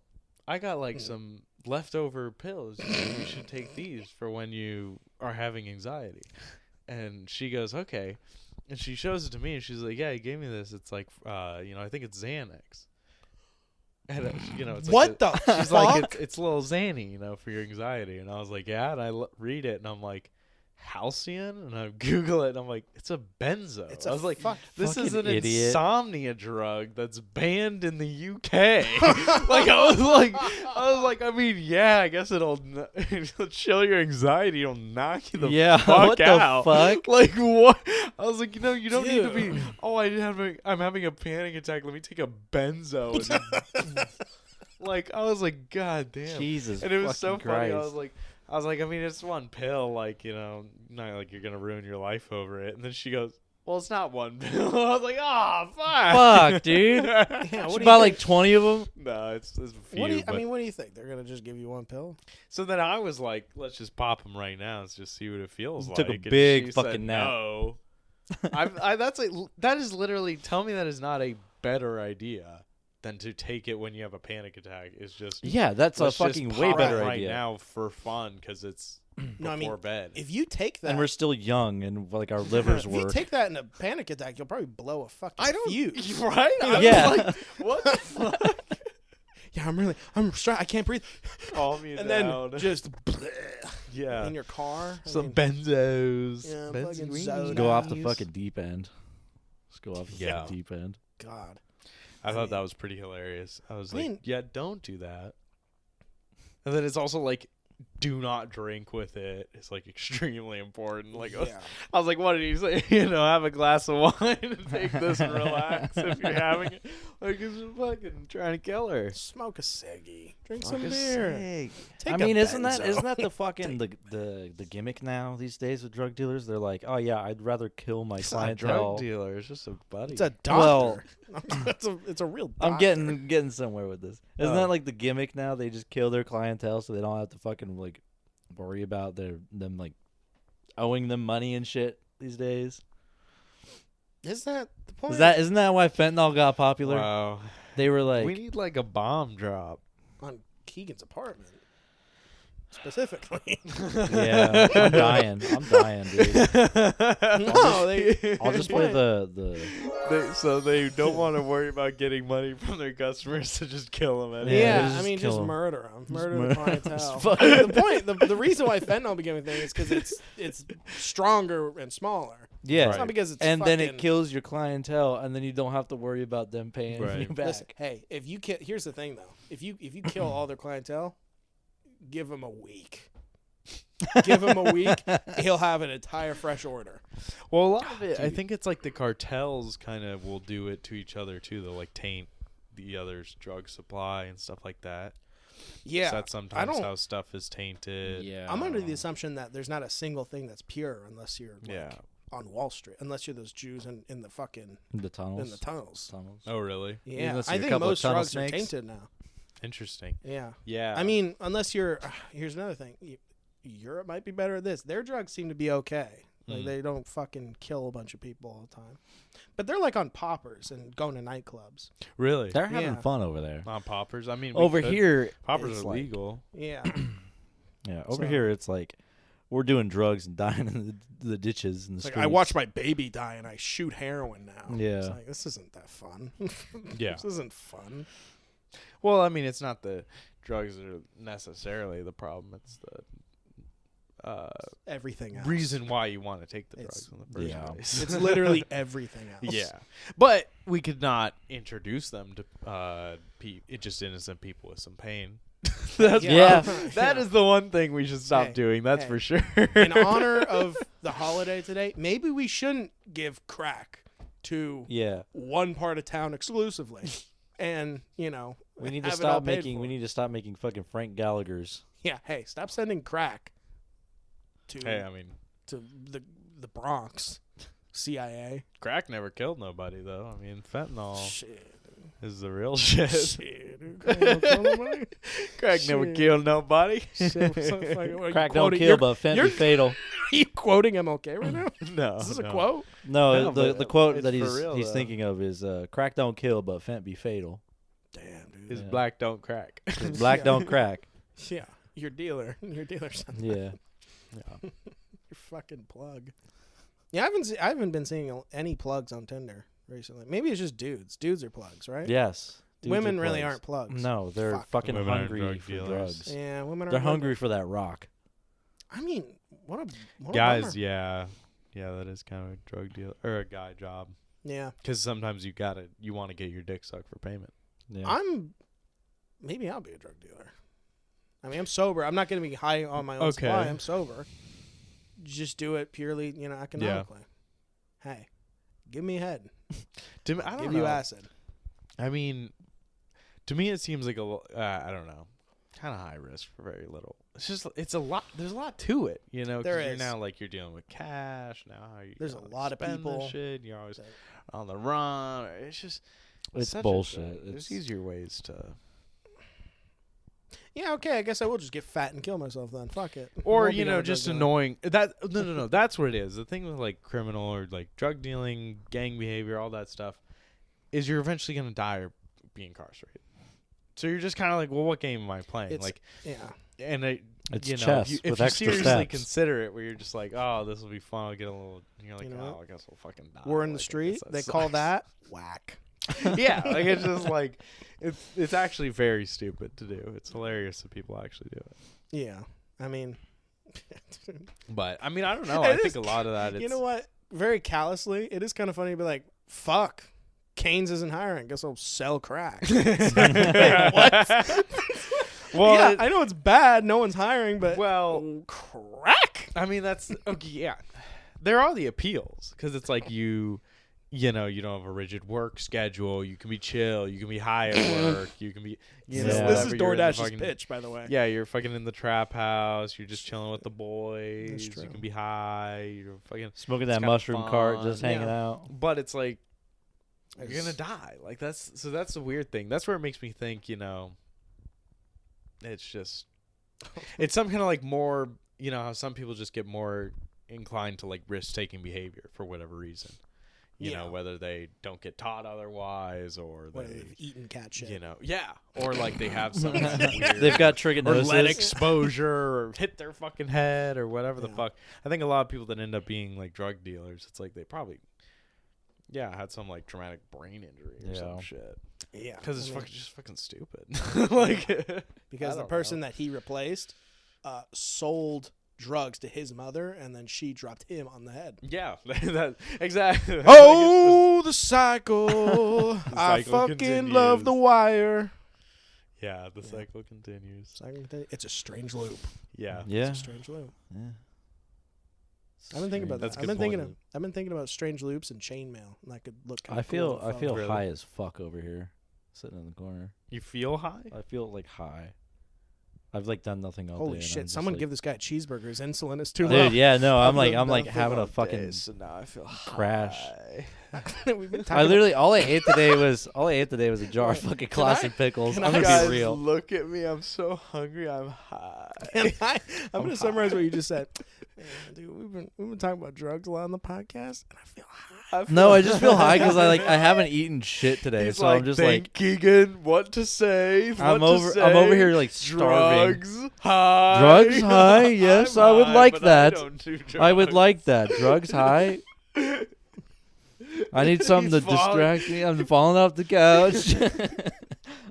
I got like some leftover pills. You should take these for when you are having anxiety." And she goes, "Okay." And she shows it to me, and she's like, "Yeah, he gave me this. It's like, you know, I think it's Xanax." And you know, it's What like the she's fuck? like, it's a little Xanny, you know, for your anxiety. And I was like, "Yeah." And I read it, and I'm like, Halcyon, and I Google it, and I'm like, it's a benzo. It's I was like, this is fucking an idiot. insomnia drug that's banned in the UK. I was like, I mean, yeah, I guess it'll chill your anxiety, it'll knock you the fuck what out. the fuck? Like what? I was like, you know, you don't need to be. Oh, I'm having a panic attack. Let me take a benzo. And like I was like, God damn. Jesus And it was so fucking funny. Christ. I was like, I mean, it's one pill, like, you know, not like you're going to ruin your life over it. And then she goes, well, it's not one pill. I was like, oh, fuck. Fuck, dude. Yeah, what Should do you buy think? like 20 of them. No, it's a few. What do you, I but- mean, what do you think? They're gonna just give you one pill? So then I was like, let's just pop them right now. Let's just see what it feels like. Took a And big she fucking said nap. No. That is literally, tell me that is not a better idea than to take it when you have a panic attack. It's just, Yeah, that's a let's just fucking way pop better it right idea. now for fun because it's No, I before mean, bed. if you take that, And we're still young, and like our livers if you work. take that in a panic attack, you'll probably blow a fucking fuse. Right? I was Yeah. like, what the fuck? Yeah, I'm I can't breathe. Calm me And down. then just Yeah. in your car. I Some mean, benzos. Yeah, Benzoes. fucking soda. Go off the Nice. fucking deep end. Just go off the Yeah. fucking deep end. God. I thought that was pretty hilarious. I was I like, mean- yeah, don't do that. And then it's also like, do not drink with it. It's like extremely important. Like, Yeah. I was like, what did he say? You know, have a glass of wine and take this and relax if you're having it. Like, he's fucking trying to kill her. Smoke a ciggy. Drink some beer. Take I a mean, isn't benzo. that the fucking the gimmick now these days with drug dealers? They're like, oh yeah, I'd rather kill my It's not a clientele. drug dealer. It's just a buddy. It's a Well- doctor. it's a real doctor. I'm getting somewhere with this. Isn't that like the gimmick now? They just kill their clientele so they don't have to fucking like worry about them like owing them money and shit these days. Is that the point? Isn't that why fentanyl got popular? specifically. Yeah, I'm dying, dude. I'll just play the. So they don't want to worry about getting money from their customers, so just kill them anyway. Yeah, just I mean, kill just 'em. murder them. Murder the murder- clientele. Fuck. The reason why fentanyl became a thing is because it's stronger and smaller. Yeah, It's not because it's and then it fucking- kills your clientele, and then you don't have to worry about them paying Right. you back. Listen, hey, if you here's the thing though, if you kill all their clientele, give them a week. Give him a week, he'll have an entire fresh order. Well, a lot of it, I think it's like the cartels kind of will do it to each other too. They'll like taint the other's drug supply and stuff like that. Yeah, So that's sometimes how stuff is tainted. Yeah, I'm under the assumption that there's not a single thing that's pure unless you're like, Yeah. on Wall Street, unless you're those Jews in the fucking the tunnels. in the tunnels. Oh, really? Yeah, Unless I you're a think couple of most tunnel drugs snakes. are tainted now. Interesting. Yeah, Yeah. I mean, unless you're here's another thing. Europe might be better at this. Their drugs seem to be okay. Like they don't fucking kill a bunch of people all the time. But they're like on poppers and going to nightclubs. Really? They're having Yeah. fun over there. On poppers? I mean, we Over could- here, poppers it's are like- legal. Yeah. Yeah, over So- here it's like we're doing drugs and dying in the ditches and the Like streets. I watch my baby die and I shoot heroin now. Yeah. It's like this isn't that fun. Yeah. This isn't fun. Well, I mean, it's not the drugs that are necessarily the problem. It's the Everything else. reason why you want to take the It's- drugs in the first yeah. place. It's literally everything else. Yeah, but we could not introduce them to just innocent people with some pain. That's Yeah. that is the one thing we should stop Hey, doing. That's hey. for sure. In honor of the holiday today, maybe we shouldn't give crack to Yeah, one part of town exclusively. And, we need to have it all stop paid making. for. We need to stop making fucking Frank Gallagher's. Yeah, hey, stop sending crack to Hey, I mean, to the Bronx. CIA. crack never killed nobody, though. I mean, fentanyl Shit. is the real shit. Shit. Crack Crack never killed nobody. Crack don't kill, but fent be fatal. Are you quoting MLK right now? No, Is this a no. quote? No, No, the but quote it's that for real, he's though. thinking of is crack don't kill, but fent be fatal. Damn, dude. Is Yeah. black don't crack. Black Yeah. don't crack. Yeah, your dealer. Your dealer said that. Yeah. Your fucking plug. Yeah, I haven't been seeing any plugs on Tinder recently. Maybe it's just dudes. Dudes are plugs, right? Yes. Dudes Women are really plugs. aren't plugs. No, they're Fuck. fucking Women aren't hungry drug for dealers. drugs. Yeah, women are. They're hungry for that rock. I mean, what a Guys, bummer. yeah, that is kind of a drug deal or a guy job. Yeah. Because sometimes you want to get your dick sucked for payment. Yeah. Maybe I'll be a drug dealer. I mean, I'm sober. I'm not going to be high on my own Okay. supply. I'm sober. Just do it purely, economically. Hey, give me head. To me, I don't Give know. you acid. I mean, to me, it seems like I don't know, kind of high risk for very little. It's a lot. There's a lot to it, you know. 'Cause There you're is. now you're dealing with cash now. How you There's a gotta lot of spend this people Shit. You're always that- on the run. It's just It's such a bullshit. thing. There's It's- easier ways to. Yeah, okay. I guess I will just get fat and kill myself then. Fuck it. I Or won't be you no know, drug just dealer. annoying. That no. That's what it is. The thing with like criminal or like drug dealing, gang behavior, all that stuff, is you're eventually gonna die or be incarcerated. So you're just kind of like, well, what game am I playing? It's- like, Yeah. and It's you know, chess if with you extra seriously steps. consider it, where you're just like, oh, this will be fun. I'll get a little. And you're like, You know oh, I guess we'll fucking die. We're in the Like, I street. guess They that call sucks. that whack. Yeah, like it's just like it's actually very stupid to do. It's hilarious that people actually do it. Yeah. I mean, But I mean, I don't know. It I is think a lot of that. It's, you know what? Very callously, it is kind of funny to be like, fuck. Canes isn't hiring. Guess I'll sell crack. What? Well, yeah, I know it's bad. No one's hiring, but well, crack. I mean, that's okay. Yeah, there are the appeals because it's like you know, you don't have a rigid work schedule. You can be chill. You can be high at work. You can be, you know, Yeah. This is whatever, you're in the DoorDash's fucking- pitch, by the way. Yeah, you're fucking in the trap house. You're just chilling with the boys. That's You true. can be high. You're fucking Smoking it's that kinda mushroom cart, fun. just hanging Yeah. out. But it's like you're It's- gonna die. Like that's the weird thing. That's where it makes me think. You know, it's just it's some kind of like more. You know how some people just get more inclined to like risk taking behavior for whatever reason. You know, whether they don't get taught otherwise or they've eaten cat shit. You know, or like they have some weird, They've got trichinosis, or lead exposure, or hit their fucking head, or whatever the fuck. I think a lot of people that end up being like drug dealers, it's like they probably, had some like traumatic brain injury or some shit. Yeah, because it's just fucking stupid. Like, because the person that he replaced sold drugs to his mother, and then she dropped him on the head. Yeah, exactly. Oh, the cycle. I fucking continues. love The Wire. Yeah, the cycle continues. It's a strange loop. Yeah. It's a strange loop. Yeah. I've been thinking about that. That's I've been thinking about strange loops and chainmail, and I could look. I feel Really? high as fuck over here, sitting in the corner. You feel high? I feel like high. I've like done nothing all day. Holy and shit! I'm just, Someone like, give this guy a cheeseburger. His insulin is too Dude, low. yeah, no, I'm like Nothing having a all fucking day, so now I feel crash. high. We've been I talking literally all I ate today was a jar of fucking classic pickles. I'm gonna Guys, be real. look at me. I'm so hungry. I'm high. I'm gonna summarize what you just said. Man, dude, we've been talking about drugs a lot on the podcast, and I feel high. No, I just feel high because I haven't eaten shit today, He's so like, I'm just "Thank like Keegan, what to say? I'm over here like starving. Drugs high. Drugs high? Yes, I'm I would high, like but that. I don't do I would drugs. like that. Drugs high. I need something He's to distract me. I'm falling off the couch.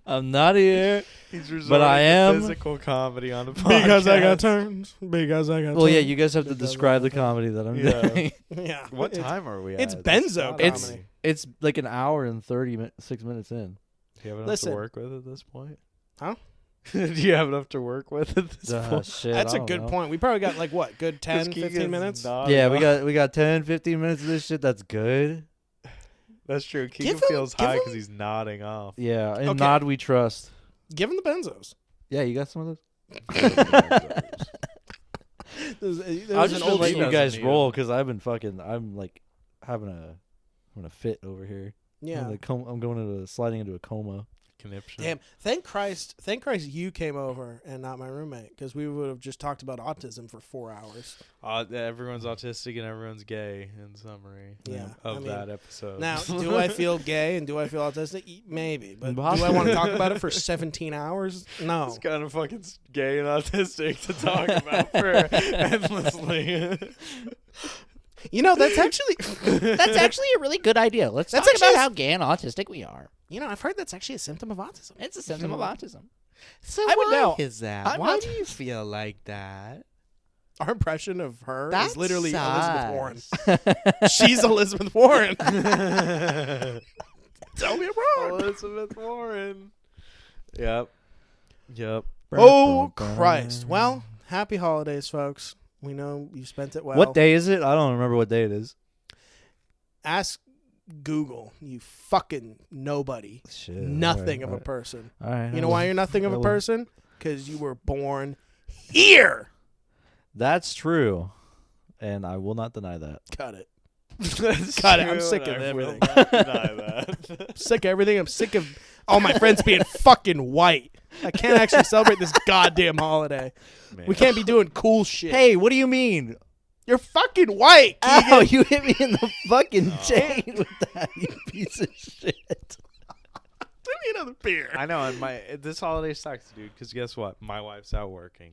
I'm not here. He's resorting But I to am physical comedy on a podcast. Because I got turns. Because I got Well, turns. yeah, you guys have to describe the comedy that I'm doing. Yeah. What time are we at? It's That's benzo gotta It's comedy. it's like an hour and 6 minutes in. Do you have enough Listen. to work with at this point? Huh? Do you have enough to work with at this point? Shit, That's I a don't good know. point. We probably got like what? Good 10, 'Cause 15 Keegan's minutes? not Yeah, enough. we got 10, 15 minutes of this shit. That's good. That's true. Keegan him- feels give high him- because he's nodding off. Yeah, and Okay. nod we trust. Give him the benzos. Yeah, you got some of those? There's I've an just old been letting you doesn't guys need roll because I'm like having a fit over here. Yeah. I'm going into sliding into a coma. Conniption. Damn. Thank Christ you came over and not my roommate, because we would have just talked about autism for 4 hours. Everyone's autistic and everyone's gay, in summary Yeah, of I mean, that episode. Now, do I feel gay and do I feel autistic? Maybe. But do I Possibly. want to talk about it for 17 hours? No. It's kind of fucking gay and autistic to talk about for endlessly. You know, that's actually a really good idea. Let's That's talk actually about a- how gay and autistic we are. I've heard that's actually a symptom of autism. It's a symptom of autism. So I would know. is that? I'm Why not- do you feel like that? Our impression of her That is literally Elizabeth Warren. sucks. She's Elizabeth Warren. Tell me I'm wrong. Elizabeth Warren. Yep. Oh, Christ. Well, happy holidays, folks. We know you spent it well. What day is it? I don't remember what day it is. Ask Google, you fucking nobody. Shit, Nothing of a alright. person. All right. You know why you're nothing of I a will. person? Because you were born here. That's true, and I will not deny that. Cut it. That's Cut it. I'm true, sick and of I will everything. not deny that. I'm sick of everything. I'm sick of all my friends being fucking white. I can't actually celebrate this goddamn holiday. Man. We can't be doing cool shit. Hey, what do you mean? You're fucking white, Keegan. Ow, you hit me in the fucking chain with that, you piece of shit. Give me another beer. I know, and this holiday sucks, dude. Because guess what? My wife's out working.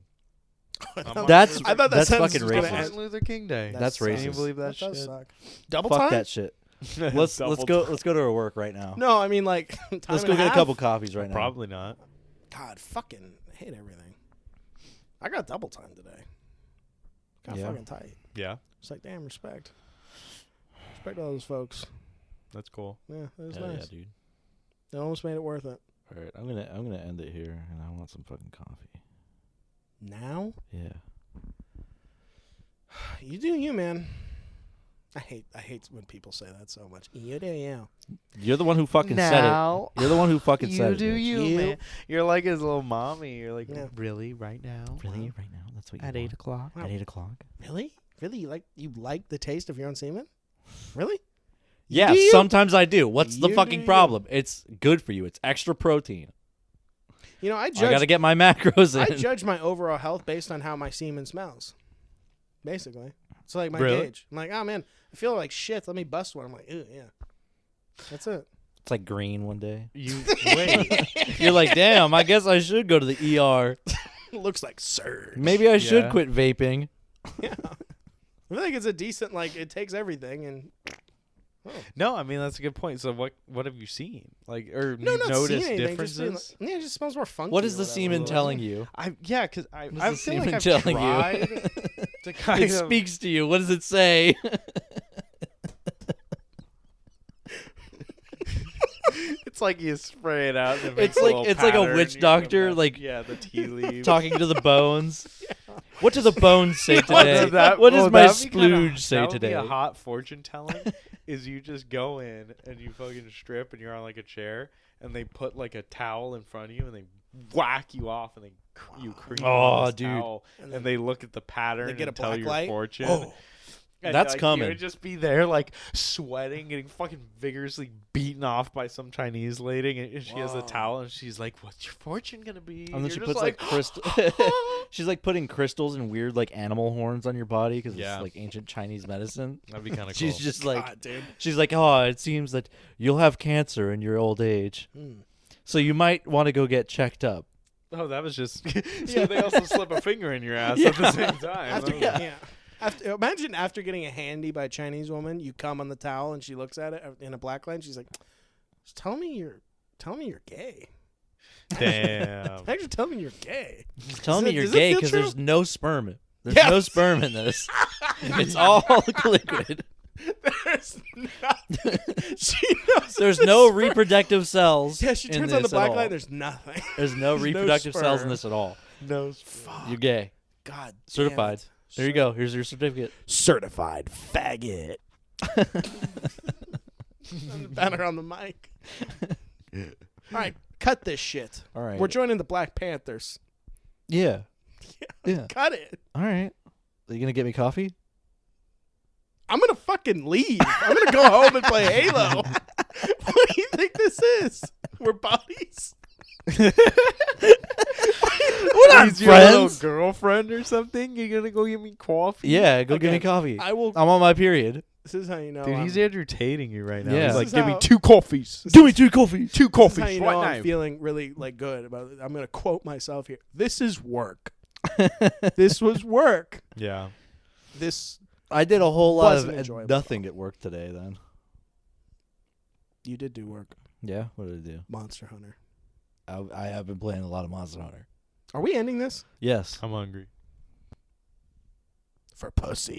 That's I thought that that's sentence fucking was gonna racist. end. Martin Luther King Day. That's sucks. Can you racist. believe that, That shit? does suck. Double Fuck time? that shit. Let's Double go. time. Let's go to our work right now. No, I mean like time Let's and go a get a half? couple coffees right now. Probably not. God, fucking hate everything. I got double time today. Got Yeah. fucking tight. Yeah, It's like, damn, respect. Respect all those folks. that's cool. Yeah, it was Hell nice. yeah, dude. It almost made it worth it. All right, I'm gonna end it here, and I want some fucking coffee. Now? Yeah. You do you, man. I hate when people say that so much. You do you. You're the one who fucking said it. You're the one who fucking said it. bitch. you, man. You're like his little mommy. You're like, Yeah. really, right now? Really, right now? That's what you At want? 8 o'clock? At 8 o'clock? Really? Really? You like the taste of your own semen? Really? Yeah, Do you? sometimes I do. What's the You fucking do. problem? It's good for you. It's extra protein. You know, I I gotta judge get my macros in. I judge my overall health based on how my semen smells. Basically. It's like my Really? gauge. I'm like, oh man, I feel like shit. Let me bust one. I'm like, ew, yeah. That's it. It's like green one day. You wait. You're like, damn, I guess I should go to the ER. It looks like surge. Maybe I should Yeah. quit vaping. Yeah. I think it's a decent, like, it takes everything and. No, I mean that's a good point. So what have you seen? Like, or No, you not noticed seen anything. Just being differences? like, yeah, it just smells more funky. What is or the whatever. semen telling you? Because I What I is the feel like semen I've telling you? tried to kind It of speaks to you. What does it say? It's like you spray it out. And it It's makes like- little it's like a pattern, witch you know, doctor, that's- like, yeah, the tea leaves. Talking to the bones. What do the bones say What today? does that- What does well, my that'd be kinda- splooge say that would be today? a hot fortune telling. Is you just go in and you fucking strip and you're on like a chair and they put like a towel in front of you and they whack you off and you creep Oh, on this dude. towel and they look at the pattern They get a and tell black your light? fortune. Oh. And, That's like, coming. You would just be there, like sweating, getting fucking vigorously beaten off by some Chinese lady, and she has a towel, and she's like, "What's your fortune gonna be?" And then You're she just puts like crystal. She's like putting crystals and weird like animal horns on your body because Yeah. it's like ancient Chinese medicine. That'd be kind of cool. She's just like, God, dude. she's like, oh, it seems that you'll have cancer in your old age, so you might want to go get checked up. Oh, that was just yeah. They also slip a finger in your ass Yeah. at the same time. After, That was- yeah. Imagine after getting a handy by a Chinese woman, you come on the towel and she looks at it in a black light. And she's like, "Tell me you're gay. Damn. Actually, tell me you're gay." Telling me you're does it gay feel because true? there's no sperm. There's Yes. no sperm in this. It's all liquid. There's nothing. She knows There's there's no sperm. reproductive cells. Yeah, she in turns on the this at black all. light. There's nothing. There's no There's no reproductive cells in sperm. this at all. No. You're gay. God, damn Certified. it. There you go. Here's your certificate. Certified faggot. Banner on the mic. All right, cut this shit. All right. We're joining the Black Panthers. Yeah. Yeah. Cut it. All right. Are you gonna get me coffee? I'm gonna fucking leave. I'm gonna go home and play Halo. What do you think this is? We're buddies. We're not Is your little friends. girlfriend or something? You're gonna go get me coffee? Yeah, go get me Okay, coffee. I will. I'm on my period. This is how you know. Dude, I'm, he's entertaining you right now. Yeah. He's like, This is give me how- 2 coffees. Give me 2 coffees. 2 this coffees is how you know right I'm now. feeling really like good about it. I'm gonna quote myself here. This is work. This was work. Yeah. This I did a whole lot Wasn't of enjoyable. nothing at work today. Then. you did do work. Yeah. What did I do? Monster Hunter. I have been playing a lot of Monster Hunter. Are we ending this Yes. I'm hungry. for pussy?